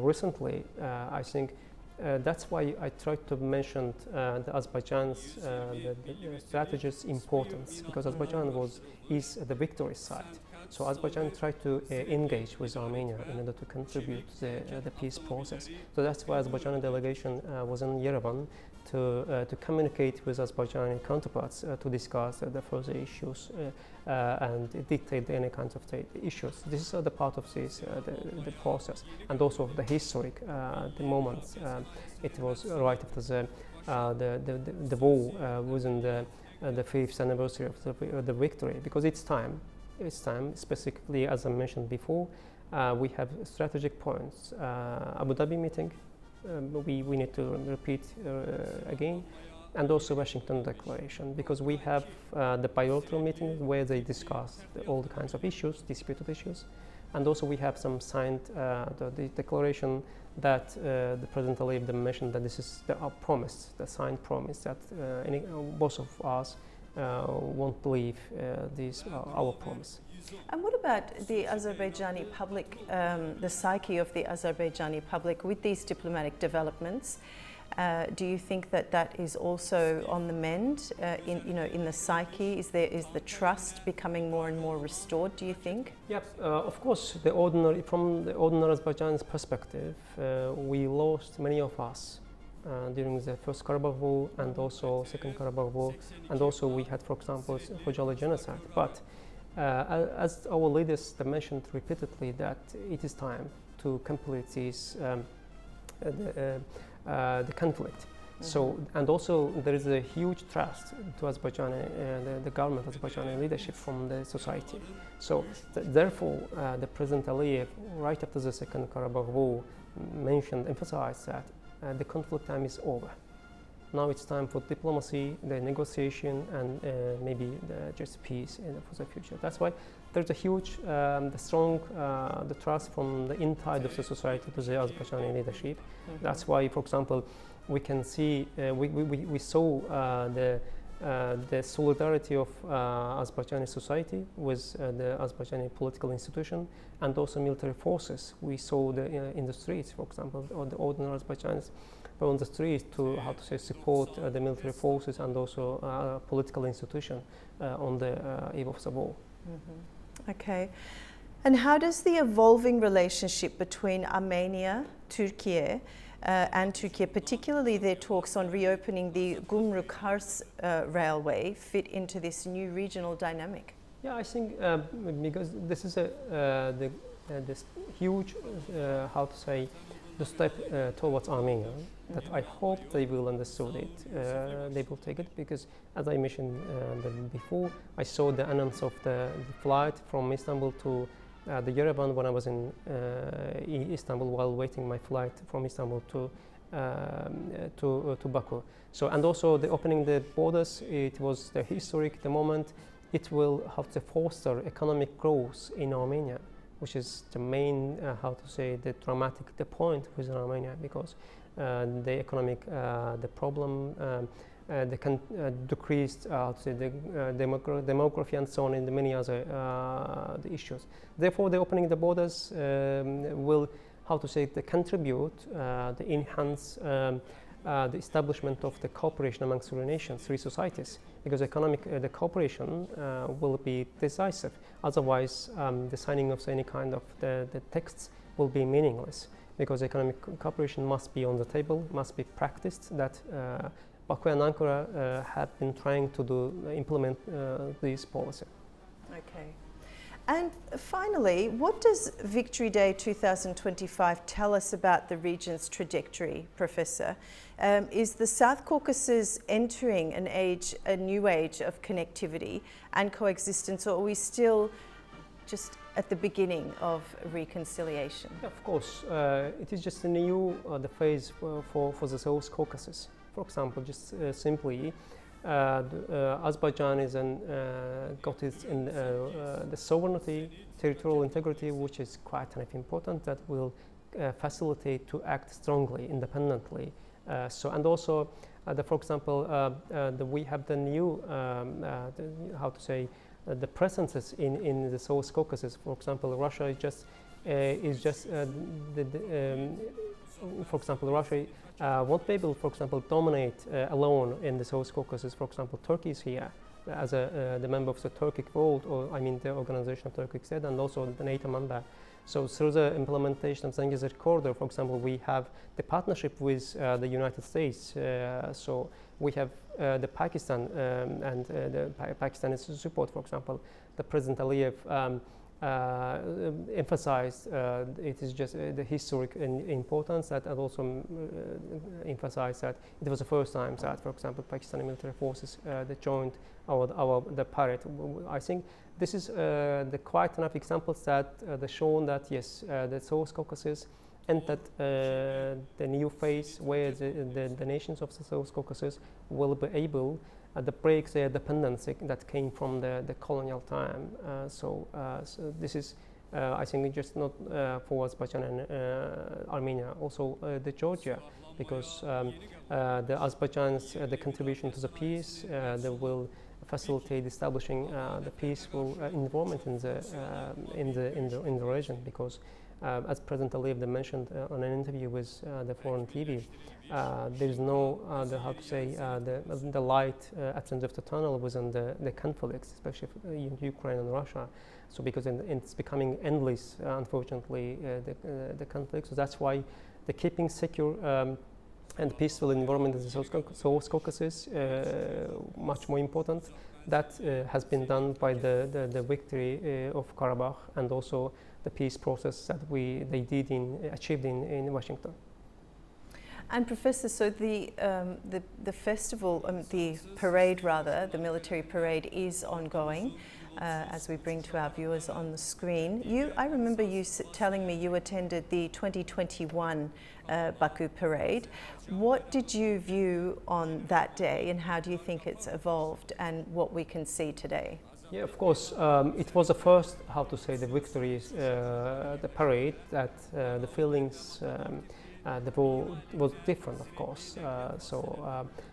Speaker 2: recently. I think that's why I tried to mention the Azerbaijan's the strategy's importance, because Azerbaijan is the victory side. So Azerbaijan tried to engage with Armenia in order to contribute the peace process. So that's why Azerbaijan delegation was in Yerevan to communicate with Azerbaijani counterparts to discuss the further issues and dictate any kinds of issues. This is the part of this the process, and also the historic the moments. It was right after the war within the 5th anniversary of the victory, because it's time, specifically, as I mentioned before, we have strategic points. Abu Dhabi meeting, we need to repeat again, and also Washington Declaration, because we have the bilateral meetings where they discuss all the kinds of issues, disputed issues, and also we have some signed the declaration that the President Aliyev mentioned, that this is the promise, the signed promise, that both of us won't leave our promise.
Speaker 1: And what about the Azerbaijani public, the psyche of the Azerbaijani public with these diplomatic developments? Do you think that is also on the mend in the psyche? Is the trust becoming more and more restored, do you think?
Speaker 2: Yes, of course. From the ordinary Azerbaijan's perspective, we lost many of us during the First Karabakh War and also Second Karabakh War, and also we had, for example, Khojaly genocide. But as our leaders mentioned repeatedly, that it is time to complete this the conflict. So, and also there is a huge trust to Azerbaijan, the government, Azerbaijani leadership from the society. So, therefore, the President Aliyev, right after the Second Karabakh War, emphasized that the conflict time is over. Now it's time for diplomacy, the negotiation, and maybe just peace for the future. That's why there's a huge, strong the trust from the inside of the society to the Azerbaijani leadership. That's why, for example, we can see, we saw the solidarity of Azerbaijani society with the Azerbaijani political institution and also military forces. We saw in the streets, for example, or the ordinary Azerbaijanis were on the streets to, how to say, support the military forces and also political institution on the eve of the war.
Speaker 1: Okay. And how does the evolving relationship between Armenia, Turkey, and Turkey, particularly their talks on reopening the Gumruk-Kars railway, fit into this new regional dynamic?
Speaker 2: Yeah, I think because this is this huge, how to say, the step towards Armenia, that I hope they will understand it, they will take it, because as I mentioned before, I saw the announce of the flight from Istanbul to the Yerevan when I was in Istanbul while waiting my flight from Istanbul to Baku. So, and also the opening the borders, it was the historic, the moment. It will have to foster economic growth in Armenia, which is the main, how to say, the dramatic, the point with Armenia, because the economic, the problem, they can decrease the demography and so on, and many other the issues. Therefore, the opening the borders will, how to say, contribute, the enhance the establishment of the cooperation amongst three nations, three societies, because economic the cooperation will be decisive. Otherwise, the signing of any kind of the texts will be meaningless, because economic cooperation must be on the table, must be practiced. That Baku and Ankara have been trying to implement this policy.
Speaker 1: Okay. And finally, what does Victory Day 2025 tell us about the region's trajectory, Professor? Is the South Caucasus entering a new age of connectivity and coexistence, or are we still just at the beginning of reconciliation?
Speaker 2: Yeah, of course, it is just a new the phase for the South Caucasus. For example, just simply, Azerbaijan is got its the sovereignty, territorial integrity, which is quite important. That will facilitate to act strongly, independently. So, and also, for example, we have the new, how to say, the presences in the South Caucasus. For example, Russia is just for example, Russia won't be able, for example, dominate alone in the South Caucasus. For example, Turkey is here as the member of the Turkic world, or I mean the Organization of Turkic State, and also the NATO member. So through the implementation of Zangezur corridor, for example, we have the partnership with the United States. So we have the Pakistan and the Pakistani's support. For example, the President Aliyev emphasized it is just the historic importance, that, and also emphasized that it was the first time that, for example, Pakistani military forces that joined the parade. I think this is the quite enough examples that shown that yes, the South Caucasus entered the new phase where the nations of the South Caucasus will be able to break their dependency that came from the colonial time. So this is, I think, just not for Azerbaijan and Armenia, also the Georgia, because the Azerbaijan's the contribution to the peace, they will facilitate establishing the peaceful environment in the region, because as President Aliyev mentioned on an interview with the foreign TV, there is no how to say the light at the end of the tunnel within the conflicts, especially in Ukraine and Russia. So because it's becoming endless, unfortunately, the conflict. So that's why the keeping secure and peaceful environment in the South Caucasus much more important. That has been done by the victory of Karabakh, and also the peace process that they achieved in Washington.
Speaker 1: And Professor, so the festival, the parade rather, the military parade is ongoing, as we bring to our viewers on the screen. I remember you telling me you attended the 2021 Baku parade. What did you view on that day, and how do you think it's evolved and what we can see today?
Speaker 2: Yeah, of course. It was the first, how to say, the victories, the parade, that the feelings, the war was different, of course.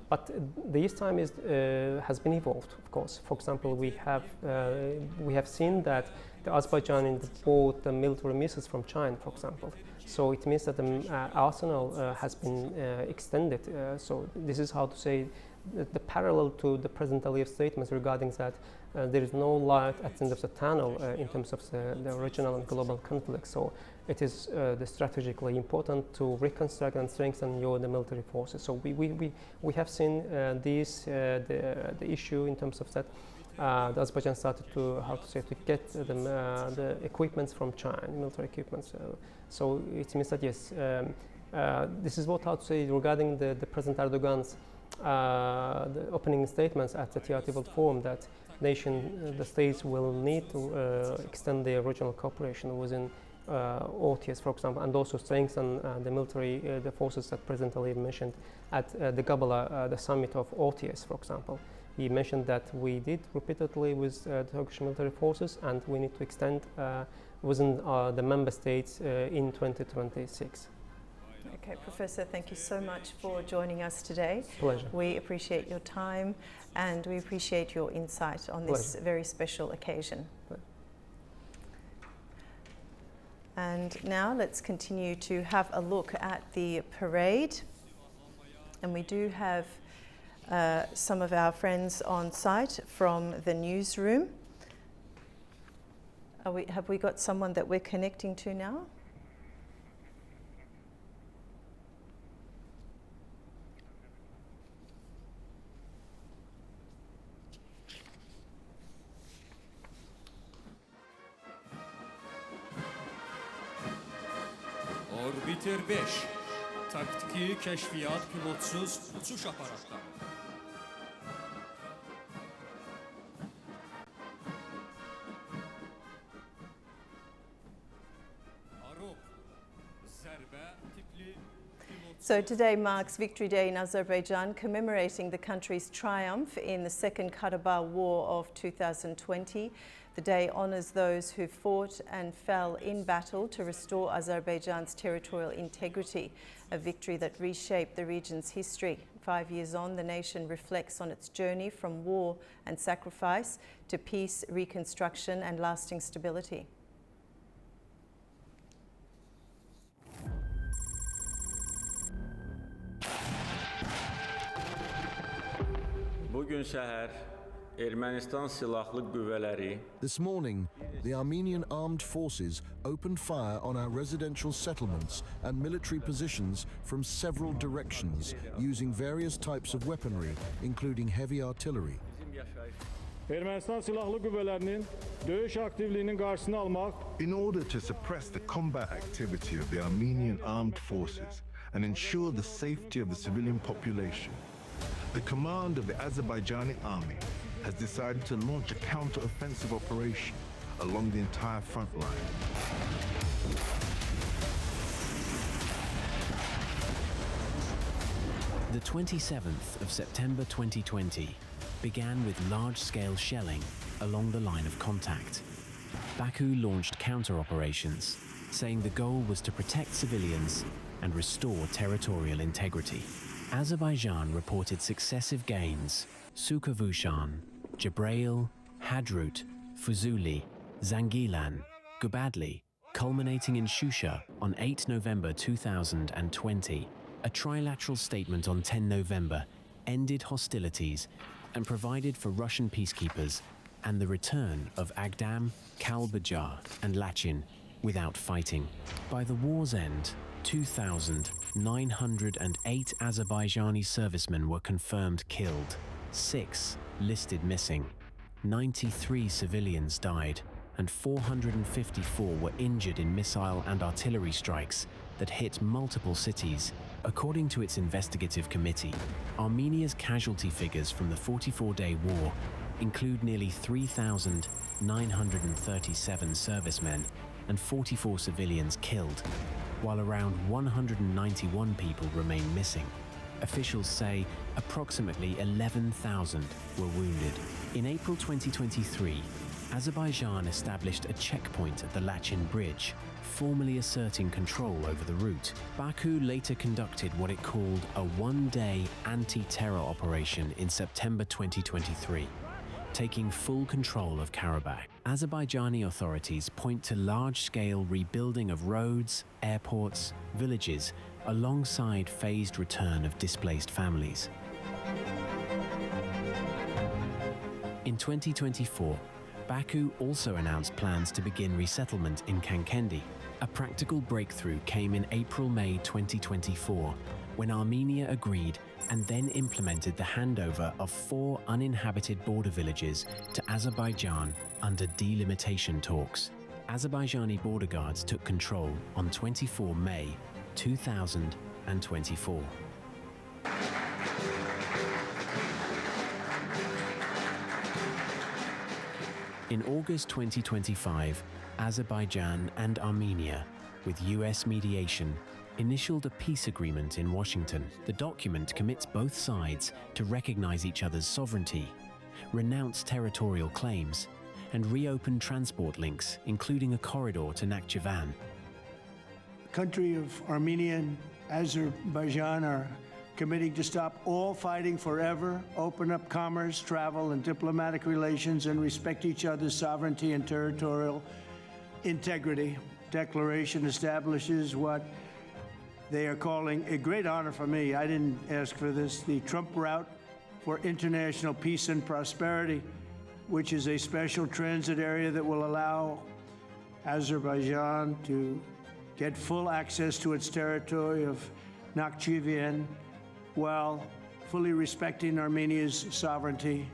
Speaker 2: But this time has been evolved, of course. For example, we have seen that the Azerbaijan bought the military missiles from China, for example. So it means that the arsenal has been extended. So this is, how to say, the parallel to the President Aliyev's statements regarding that there is no light at the end of the tunnel in terms of the regional and global conflict. So it is strategically important to reconstruct and strengthen the military forces. So we have seen the issue in terms of that. The Azerbaijan started to, how to say, to get the equipments from China, military equipments. So it means that yes, this is what, how to say, regarding the President Erdogan's the opening statements at the TRT World Forum, that the states will need to extend their regional cooperation within OTS, for example, and also strengthen the military the forces that President Aliyev mentioned at the Gabala, the summit of OTS, for example. He mentioned that we did repeatedly with the Turkish military forces, and we need to extend within the member states in 2026.
Speaker 1: Okay, Professor, thank you so much for joining us today.
Speaker 2: Pleasure.
Speaker 1: We appreciate your time and we appreciate your insight on this very special occasion. And now let's continue to have a look at the parade. And we do have some of our friends on site from the newsroom. Have we got someone that we're connecting to now?
Speaker 3: Orbiter 5 Taktiki Keşfiyat Pilotsuz Uçuş Aparatları.
Speaker 1: So today marks Victory Day in Azerbaijan, commemorating the country's triumph in the Second Karabakh War of 2020. The day honours those who fought and fell in battle to restore Azerbaijan's territorial integrity, a victory that reshaped the region's history. 5 years on, the nation reflects on its journey from war and sacrifice to peace, reconstruction and lasting stability.
Speaker 5: Bugün səhər Ermənistan silahlı qüvvələri
Speaker 9: This morning, the Armenian armed forces opened fire on our residential settlements and military positions from several directions, using various types of weaponry, including heavy artillery.
Speaker 4: Ermənistan silahlı qüvvələrinin döyüş aktivliyinin qarşısını almaq,
Speaker 10: in order to suppress the combat activity of the Armenian armed forces and ensure the safety of the civilian population, the command of the Azerbaijani army has decided to launch a counter-offensive operation along the entire front line.
Speaker 11: The 27th of September 2020 began with large-scale shelling along the line of contact. Baku launched counter-operations, saying the goal was to protect civilians and restore territorial integrity. Azerbaijan reported successive gains: Sukavushan, Jabrail, Hadrut, Fuzuli, Zangilan, Gubadli, culminating in Shusha on 8 November 2020. A trilateral statement on 10 November ended hostilities and provided for Russian peacekeepers and the return of Agdam, Kalbajar and Lachin without fighting. By the war's end, 2,908 Azerbaijani servicemen were confirmed killed, 6 listed missing, 93 civilians died, and 454 were injured in missile and artillery strikes that hit multiple cities. According to its investigative committee, Armenia's casualty figures from the 44-day war include nearly 3,937 servicemen and 44 civilians killed, while around 191 people remain missing. Officials say approximately 11,000 were wounded. In April 2023, Azerbaijan established a checkpoint at the Lachin Bridge, formally asserting control over the route. Baku later conducted what it called a one-day anti-terror operation in September 2023, taking full control of Karabakh. Azerbaijani authorities point to large-scale rebuilding of roads, airports, villages, alongside phased return of displaced families. In 2024, Baku also announced plans to begin resettlement in Kankendi. A practical breakthrough came in April-May 2024, when Armenia agreed and then implemented the handover of 4 uninhabited border villages to Azerbaijan under delimitation talks. Azerbaijani border guards took control on 24 May 2024. In August 2025, Azerbaijan and Armenia, with US mediation, initialed a peace agreement in Washington. The document commits both sides to recognize each other's sovereignty, renounce territorial claims, and reopen transport links, including a corridor to Nakhchivan.
Speaker 12: The country of Armenia and Azerbaijan are committing to stop all fighting forever, open up commerce, travel, and diplomatic relations, and respect each other's sovereignty and territorial integrity. Declaration establishes what they are calling a great honor for me. I didn't ask for this. The Trump route for international peace and prosperity, which is a special transit area that will allow Azerbaijan to get full access to its territory of Nakhchivan while fully respecting Armenia's sovereignty.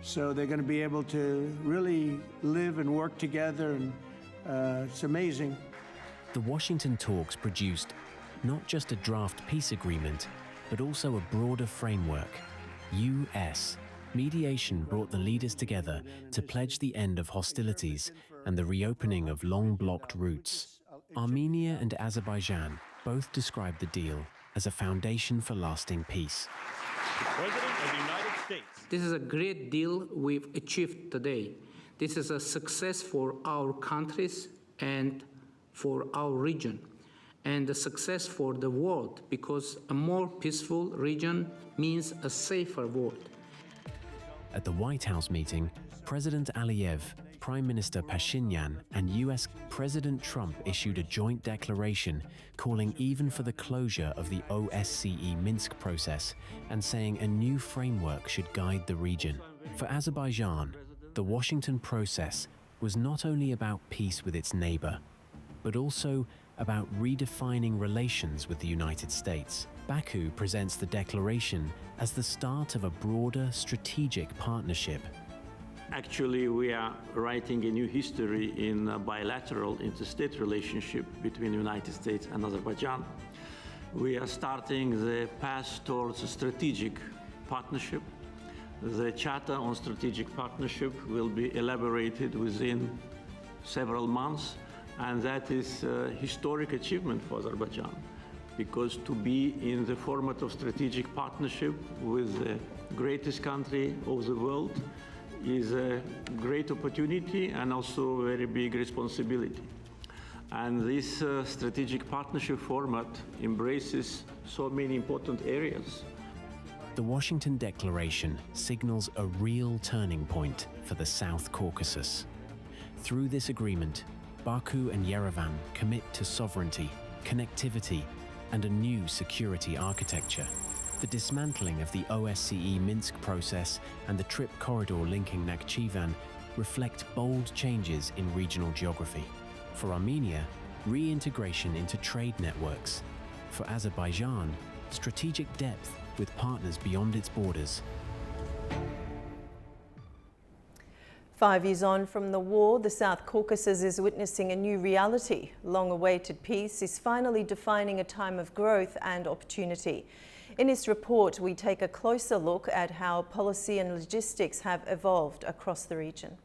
Speaker 12: So they're going to be able to really live and work together, and it's amazing.
Speaker 11: The Washington talks produced not just a draft peace agreement, but also a broader framework. US mediation brought the leaders together to pledge the end of hostilities and the reopening of long-blocked routes. Armenia and Azerbaijan both described the deal as a foundation for lasting peace.
Speaker 13: President of the United States. This is a great deal we've achieved today. This is a success for our countries and for our region, and a success for the world, because a more peaceful region means a safer world.
Speaker 11: At the White House meeting, President Aliyev, Prime Minister Pashinyan, and US President Trump issued a joint declaration calling even for the closure of the OSCE Minsk process and saying a new framework should guide the region. For Azerbaijan, the Washington process was not only about peace with its neighbor, but also about redefining relations with the United States. Baku presents the declaration as the start of a broader strategic partnership.
Speaker 5: Actually, we are writing a new history in a bilateral interstate relationship between the United States and Azerbaijan. We are starting the path towards a strategic partnership. The Charter on Strategic Partnership will be elaborated within several months, and that is a historic achievement for Azerbaijan, because to be in the format of strategic partnership with the greatest country of the world is a great opportunity and also a very big responsibility. And this strategic partnership format embraces so many important areas.
Speaker 11: The Washington Declaration signals a real turning point for the South Caucasus. Through this agreement, Baku and Yerevan commit to sovereignty, connectivity, and a new security architecture. The dismantling of the OSCE Minsk process and the trip corridor linking Nakhchivan reflect bold changes in regional geography. For Armenia, reintegration into trade networks. For Azerbaijan, strategic depth with partners beyond its borders.
Speaker 1: 5 years on from the war, the South Caucasus is witnessing a new reality. Long-awaited peace is finally defining a time of growth and opportunity. In this report, we take a closer look at how policy and logistics have evolved across the region.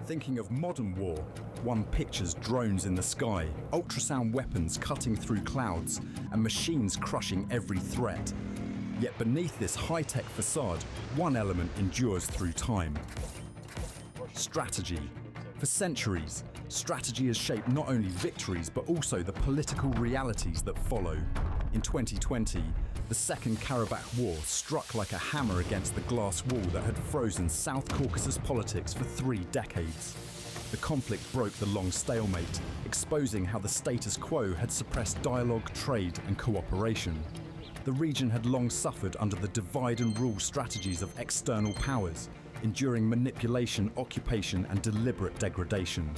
Speaker 14: Thinking of modern war, One pictures drones in the sky, ultrasound weapons cutting through clouds, and machines crushing every threat. Yet beneath this high-tech facade, one element endures through time. Strategy. For centuries, strategy has shaped not only victories but also the political realities that follow. In 2020, the Second Karabakh War struck like a hammer against the glass wall that had frozen South Caucasus politics for 3 decades. The conflict broke the long stalemate, exposing how the status quo had suppressed dialogue, trade and cooperation. The region had long suffered under the divide and rule strategies of external powers, enduring manipulation, occupation and deliberate degradation.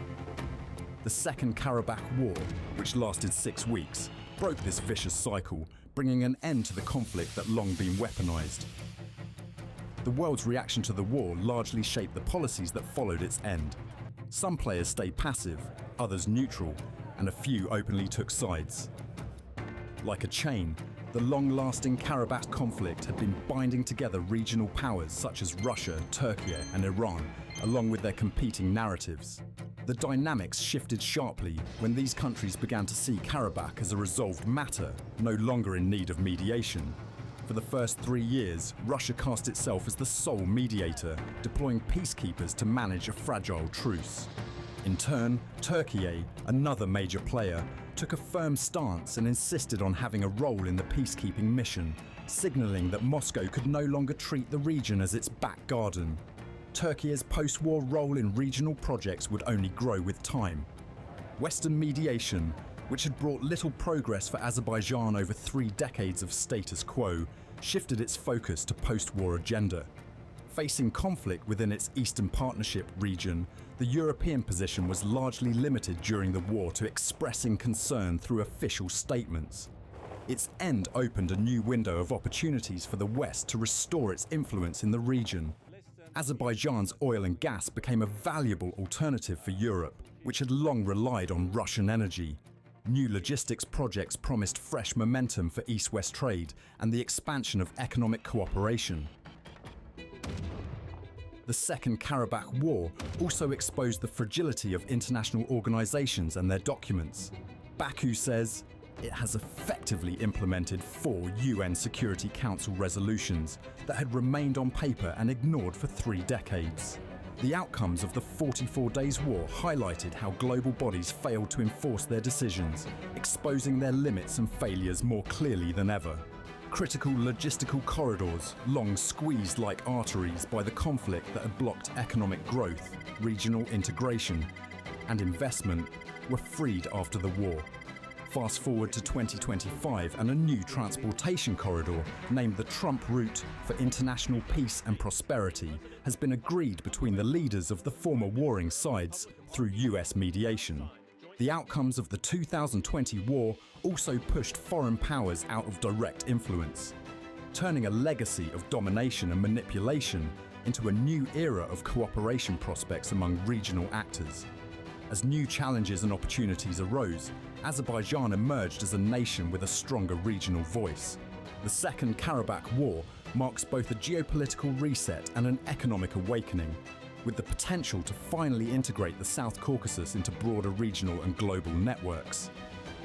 Speaker 14: The Second Karabakh War, which lasted 6 weeks, broke this vicious cycle, bringing an end to the conflict that long been weaponized. The world's reaction to the war largely shaped the policies that followed its end. Some players stayed passive, others neutral, and a few openly took sides. Like a chain, the long-lasting Karabakh conflict had been binding together regional powers such as Russia, Turkey, and Iran, along with their competing narratives. The dynamics shifted sharply when these countries began to see Karabakh as a resolved matter, no longer in need of mediation. For the first 3 years, Russia cast itself as the sole mediator, deploying peacekeepers to manage a fragile truce. In turn, Turkey, another major player, took a firm stance and insisted on having a role in the peacekeeping mission, signaling that Moscow could no longer treat the region as its back garden. Turkey's post-war role in regional projects would only grow with time. Western mediation, which had brought little progress for Azerbaijan over 3 decades of status quo, shifted its focus to post-war agenda. Facing conflict within its Eastern Partnership region, the European position was largely limited during the war to expressing concern through official statements. Its end opened a new window of opportunities for the West to restore its influence in the region. Azerbaijan's oil and gas became a valuable alternative for Europe, which had long relied on Russian energy. New logistics projects promised fresh momentum for East-West trade and the expansion of economic cooperation. The Second Karabakh War also exposed the fragility of international organizations and their documents. Baku says it has effectively implemented 4 UN Security Council resolutions that had remained on paper and ignored for 3 decades. The outcomes of the 44 Days War highlighted how global bodies failed to enforce their decisions, exposing their limits and failures more clearly than ever. Critical logistical corridors, long squeezed like arteries by the conflict that had blocked economic growth, regional integration, and investment, were freed after the war. Fast forward to 2025 and a new transportation corridor, named the Trump Route for International Peace and Prosperity, has been agreed between the leaders of the former warring sides through US mediation. The outcomes of the 2020 war also pushed foreign powers out of direct influence, turning a legacy of domination and manipulation into a new era of cooperation prospects among regional actors. As new challenges and opportunities arose, Azerbaijan emerged as a nation with a stronger regional voice. The Second Karabakh War marks both a geopolitical reset and an economic awakening, with the potential to finally integrate the South Caucasus into broader regional and global networks.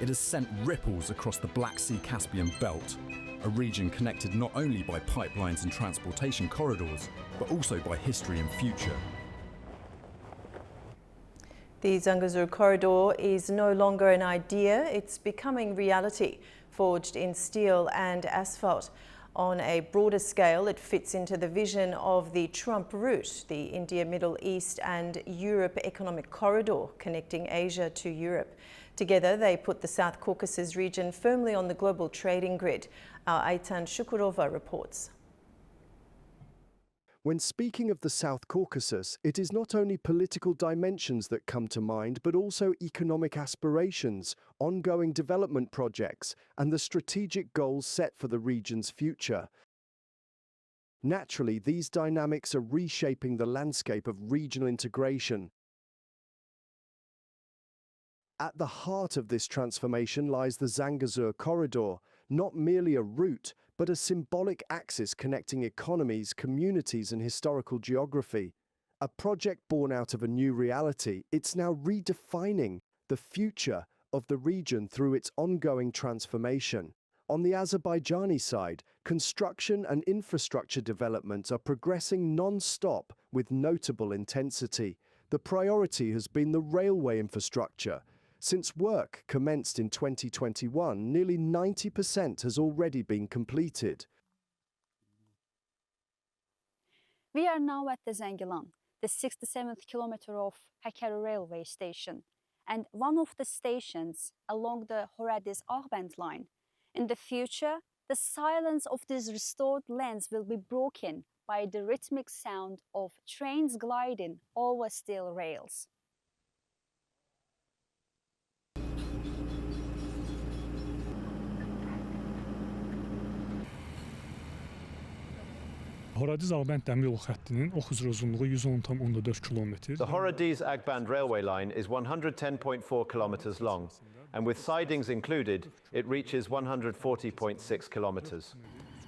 Speaker 14: It has sent ripples across the Black Sea-Caspian belt, a region connected not only by pipelines and transportation corridors, but also by history and future.
Speaker 1: The Zangezur corridor is no longer an idea, it's becoming reality, forged in steel and asphalt. On a broader scale, it fits into the vision of the Trump Route, the India, Middle East and Europe economic corridor connecting Asia to Europe. Together, they put the South Caucasus region firmly on the global trading grid. Our Aytan Shukurova reports.
Speaker 15: When speaking of the South Caucasus, it is not only political dimensions that come to mind, but also economic aspirations, ongoing development projects, and the strategic goals set for the region's future. Naturally, these dynamics are reshaping the landscape of regional integration. At the heart of this transformation lies the Zangezur corridor, not merely a route, but a symbolic axis connecting economies, communities and historical geography. A project born out of a new reality, it's now redefining the future of the region through its ongoing transformation. On the Azerbaijani side, construction and infrastructure development are progressing non-stop with notable intensity. The priority has been the railway infrastructure. Since work commenced in 2021, nearly 90% has already been completed.
Speaker 16: We are now at the Zengilan, the 67th kilometer of Hakkari railway station, and one of the stations along the Horadiz-Ağband line. In the future, the silence of these restored lands will be broken by the rhythmic sound of trains gliding over steel rails.
Speaker 4: Horadiz-Ağband dəmiryolu xəttinin ox üzrə uzunluğu 110,4 km.
Speaker 17: The Horadiz-Ağband railway line is 110.4 kilometers long, and with sidings included, it reaches 140.6 kilometers.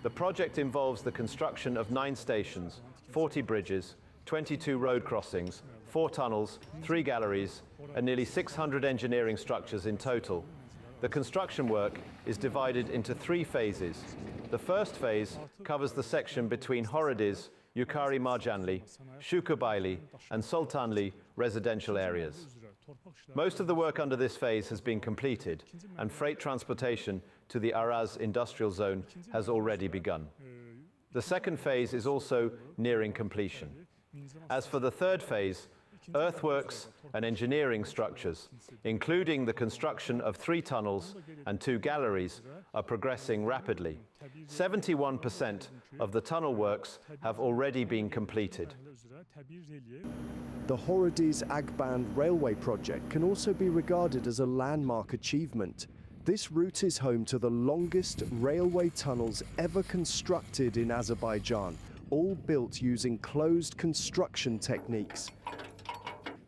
Speaker 17: The project involves the construction of 9 stations, 40 bridges, 22 road crossings, 4 tunnels, 3 galleries, and nearly 600 engineering structures in total. The construction work is divided into 3 phases. The first phase covers the section between Horadiz, Yukarı Marjanli, Shukurbayli, and Sultanli residential areas. Most of the work under this phase has been completed, and freight transportation to the Araz industrial zone has already begun. The second phase is also nearing completion. As for the third phase, earthworks and engineering structures, including the construction of 3 tunnels and 2 galleries, are progressing rapidly. 71% of the tunnel works have already been completed.
Speaker 15: The Horadiz-Ağband railway project can also be regarded as a landmark achievement. This route is home to the longest railway tunnels ever constructed in Azerbaijan, all built using closed construction techniques.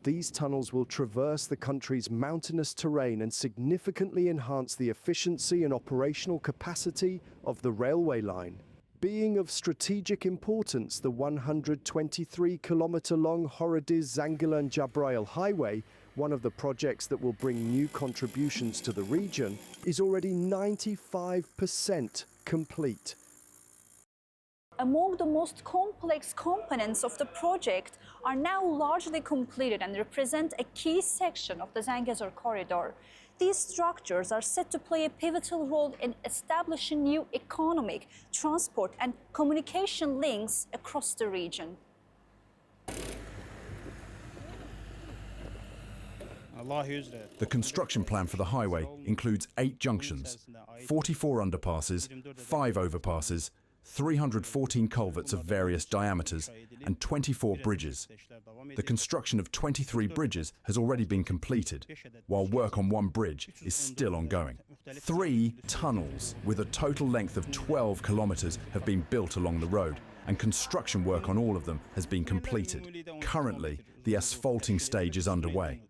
Speaker 15: These tunnels will traverse the country's mountainous terrain and significantly enhance the efficiency and operational capacity of the railway line. Being of strategic importance, the 123-kilometer-long Horadiz-Zangilan-Jabrayil highway, one of the projects that will bring new contributions to the region, is already 95% complete.
Speaker 16: Among the most complex components of the project are now largely completed and represent a key section of the Zangezur corridor. These structures are set to play a pivotal role in establishing new economic, transport and communication links across the region.
Speaker 14: The construction plan for the highway includes 8 junctions, 44 underpasses, 5 overpasses, 314 culverts of various diameters, and 24 bridges. The construction of 23 bridges has already been completed, while work on 1 bridge is still ongoing. 3 tunnels with a total length of 12 kilometers have been built along the road, and construction work on all of them has been completed. Currently, the asphalting stage is underway.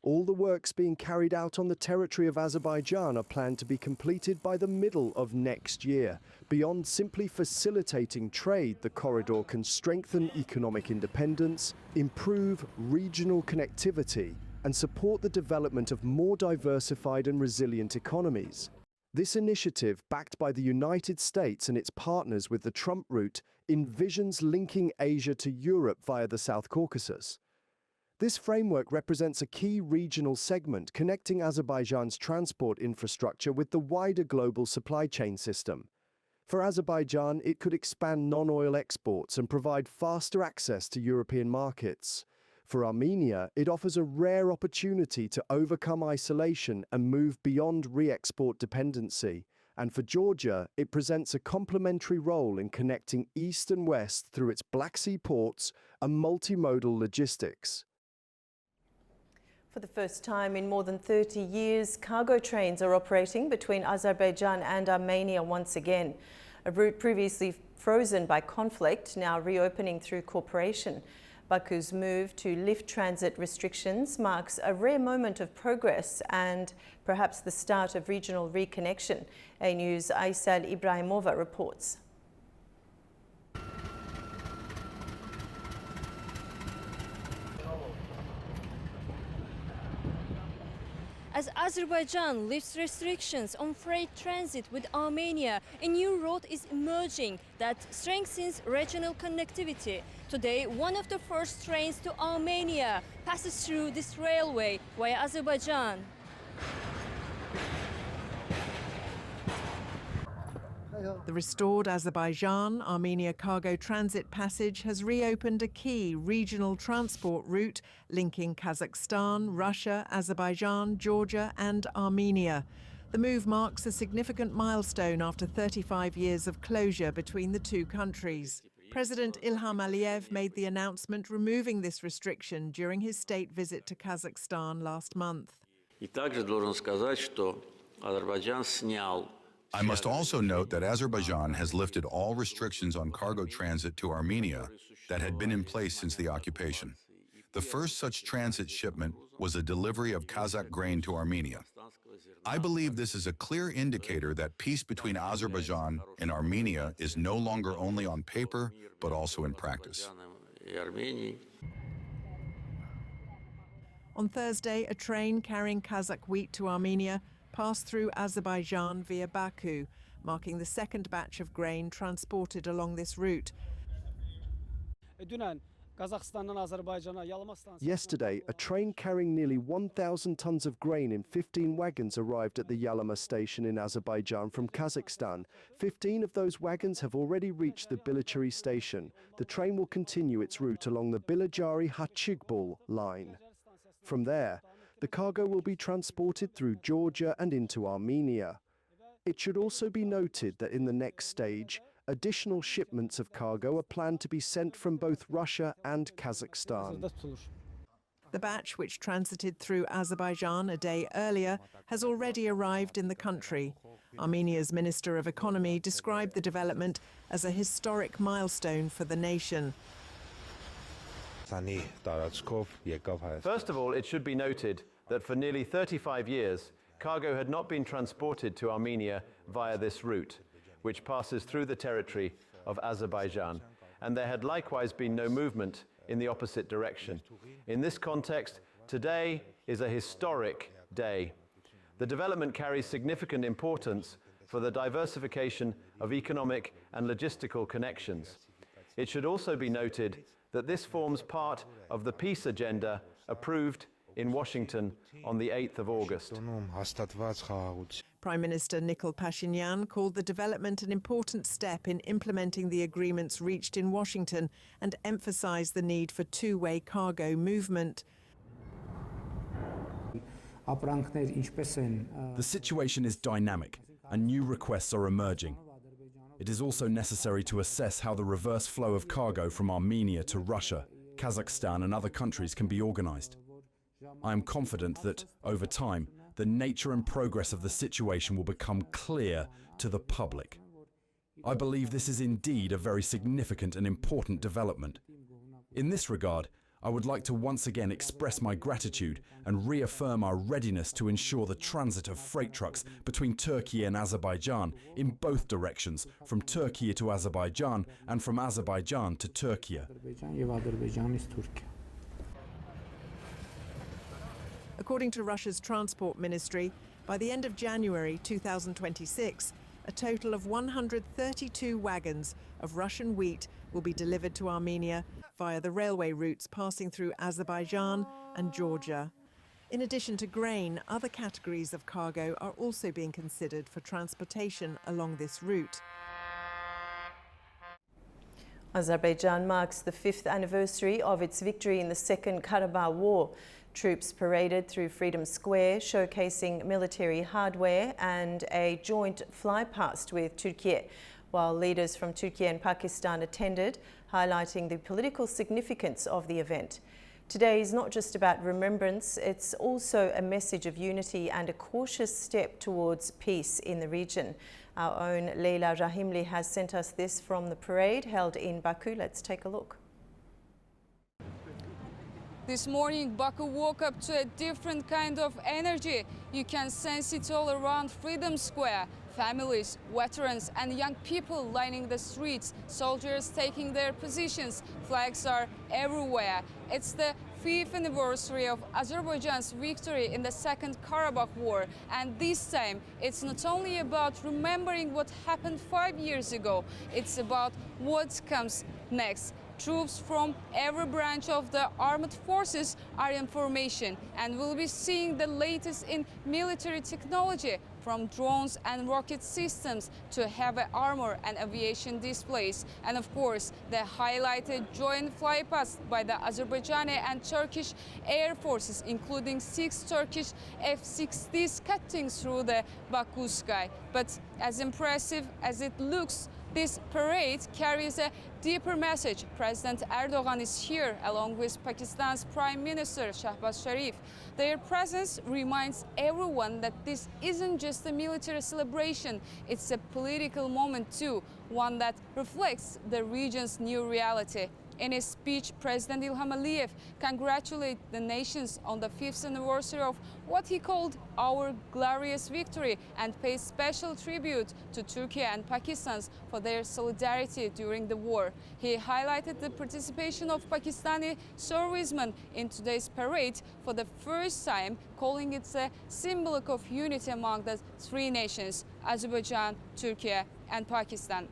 Speaker 15: All the works being carried out on the territory of Azerbaijan are planned to be completed by the middle of next year. Beyond simply facilitating trade, the corridor can strengthen economic independence, improve regional connectivity, and support the development of more diversified and resilient economies. This initiative, backed by the United States and its partners with the Trump route, envisions linking Asia to Europe via the South Caucasus. This framework represents a key regional segment connecting Azerbaijan's transport infrastructure with the wider global supply chain system. For Azerbaijan, it could expand non-oil exports and provide faster access to European markets. For Armenia, it offers a rare opportunity to overcome isolation and move beyond re-export dependency. And for Georgia, it presents a complementary role in connecting East and West through its Black Sea ports and multimodal logistics.
Speaker 1: For the first time in more than 30 years, cargo trains are operating between Azerbaijan and Armenia once again. A route previously frozen by conflict, now reopening through cooperation. Baku's move to lift transit restrictions marks a rare moment of progress and perhaps the start of regional reconnection. A News' Aysel Ibrahimova reports.
Speaker 18: As Azerbaijan lifts restrictions on freight transit with Armenia, a new road is emerging that strengthens regional connectivity. Today, one of the first trains to Armenia passes through this railway via Azerbaijan.
Speaker 19: The restored Azerbaijan-Armenia cargo transit passage has reopened a key regional transport route linking Kazakhstan, Russia, Azerbaijan, Georgia and Armenia. The move marks a significant milestone after 35 years of closure between the two countries. President Ilham Aliyev made the announcement removing this restriction during his state visit to Kazakhstan last month.
Speaker 20: I must also note that Azerbaijan has lifted all restrictions on cargo transit to Armenia that had been in place since the occupation. The first such transit shipment was a delivery of Kazakh grain to Armenia. I believe this is a clear indicator that peace between Azerbaijan and Armenia is no longer only on paper, but also in practice.
Speaker 19: On Thursday, a train carrying Kazakh wheat to Armenia passed through Azerbaijan via Baku, marking the second batch of grain transported along this route.
Speaker 15: Yesterday, a train carrying nearly 1,000 tons of grain in 15 wagons arrived at the Yalama station in Azerbaijan from Kazakhstan. 15 of those wagons have already reached the Bilachari station. The train will continue its route along the Bilachari-Hachigbul line. From there, the cargo will be transported through Georgia and into Armenia. It should also be noted that in the next stage, additional shipments of cargo are planned to be sent from both Russia and Kazakhstan.
Speaker 19: The batch, which transited through Azerbaijan a day earlier, has already arrived in the country. Armenia's Minister of Economy described the development as a historic milestone for the nation.
Speaker 17: First of all, it should be noted that for nearly 35 years, cargo had not been transported to Armenia via this route, which passes through the territory of Azerbaijan, and there had likewise been no movement in the opposite direction. In this context, today is a historic day. The development carries significant importance for the diversification of economic and logistical connections. It should also be noted that this forms part of the peace agenda approved in Washington on the 8th of August.
Speaker 19: Prime Minister Nikol Pashinyan called the development an important step in implementing the agreements reached in Washington and emphasized the need for two-way cargo movement.
Speaker 14: The situation is dynamic and new requests are emerging. It is also necessary to assess how the reverse flow of cargo from Armenia to Russia, Kazakhstan and other countries can be organized. I am confident that, over time, the nature and progress of the situation will become clear to the public. I believe this is indeed a very significant and important development. In this regard, I would like to once again express my gratitude and reaffirm our readiness to ensure the transit of freight trucks between Turkey and Azerbaijan in both directions, from Turkey to Azerbaijan and from Azerbaijan to Turkey.
Speaker 19: According to Russia's transport ministry, by the end of January 2026, a total of 132 wagons of Russian wheat will be delivered to Armenia via the railway routes passing through Azerbaijan and Georgia. In addition to grain, other categories of cargo are also being considered for transportation along this route.
Speaker 1: Azerbaijan marks the 5th anniversary of its victory in the Second Karabakh War. Troops paraded through Freedom Square, showcasing military hardware and a joint flypast with Turkey, while leaders from Turkey and Pakistan attended, highlighting the political significance of the event. Today is not just about remembrance, it's also a message of unity and a cautious step towards peace in the region. Our own Leyla Rahimli has sent us this from the parade held in Baku. Let's take a look.
Speaker 21: This morning, Baku woke up to a different kind of energy. You can sense it all around Freedom Square. Families, veterans and young people lining the streets, soldiers taking their positions, flags are everywhere. It's the 5th anniversary of Azerbaijan's victory in the Second Karabakh War. And this time, it's not only about remembering what happened 5 years ago, it's about what comes next. Troops from every branch of the armed forces are in formation, and we'll be seeing the latest in military technology, from drones and rocket systems to heavy armor and aviation displays. And of course, the highlighted joint flypast by the Azerbaijani and Turkish air forces, including 6 Turkish F-60s cutting through the Baku sky. But as impressive as it looks, this parade carries a deeper message. President Erdogan is here along with Pakistan's Prime Minister Shahbaz Sharif. Their presence reminds everyone that this isn't just a military celebration, it's a political moment too, one that reflects the region's new reality. In his speech, President İlham Aliyev congratulated the nations on the 5th anniversary of what he called our glorious victory and paid special tribute to Turkey and Pakistan for their solidarity during the war. He highlighted the participation of Pakistani servicemen in today's parade for the first time, calling it a symbol of unity among the 3 nations, Azerbaijan, Turkey and Pakistan.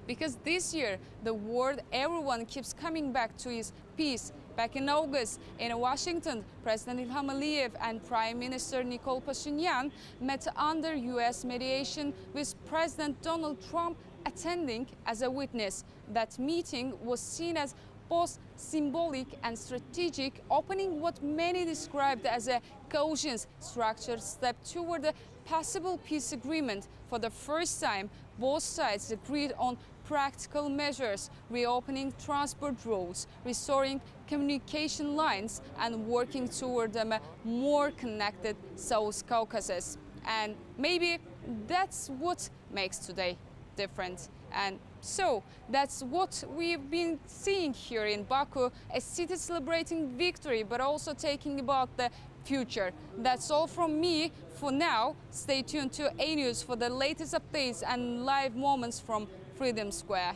Speaker 21: Because this year, the world, everyone keeps coming back to is peace. Back in August, in Washington, President İlham Aliyev and Prime Minister Nikol Pashinyan met under U.S. mediation with President Donald Trump attending as a witness. That meeting was seen as both symbolic and strategic, opening what many described as a cautious, structured step toward a possible peace agreement. For the first time, both sides agreed on practical measures, reopening transport roads, restoring communication lines, and working toward a more connected South Caucasus. And maybe that's what makes today different. And so that's what we've been seeing here in Baku, a city celebrating victory, but also thinking about the future. That's all from me for now. Stay tuned to A News for the latest updates and live moments from Freedom Square.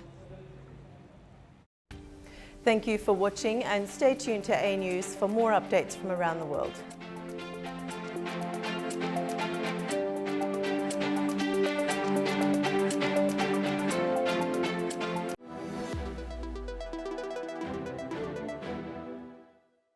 Speaker 1: Thank you for watching, and stay tuned to A News for more updates from around the world.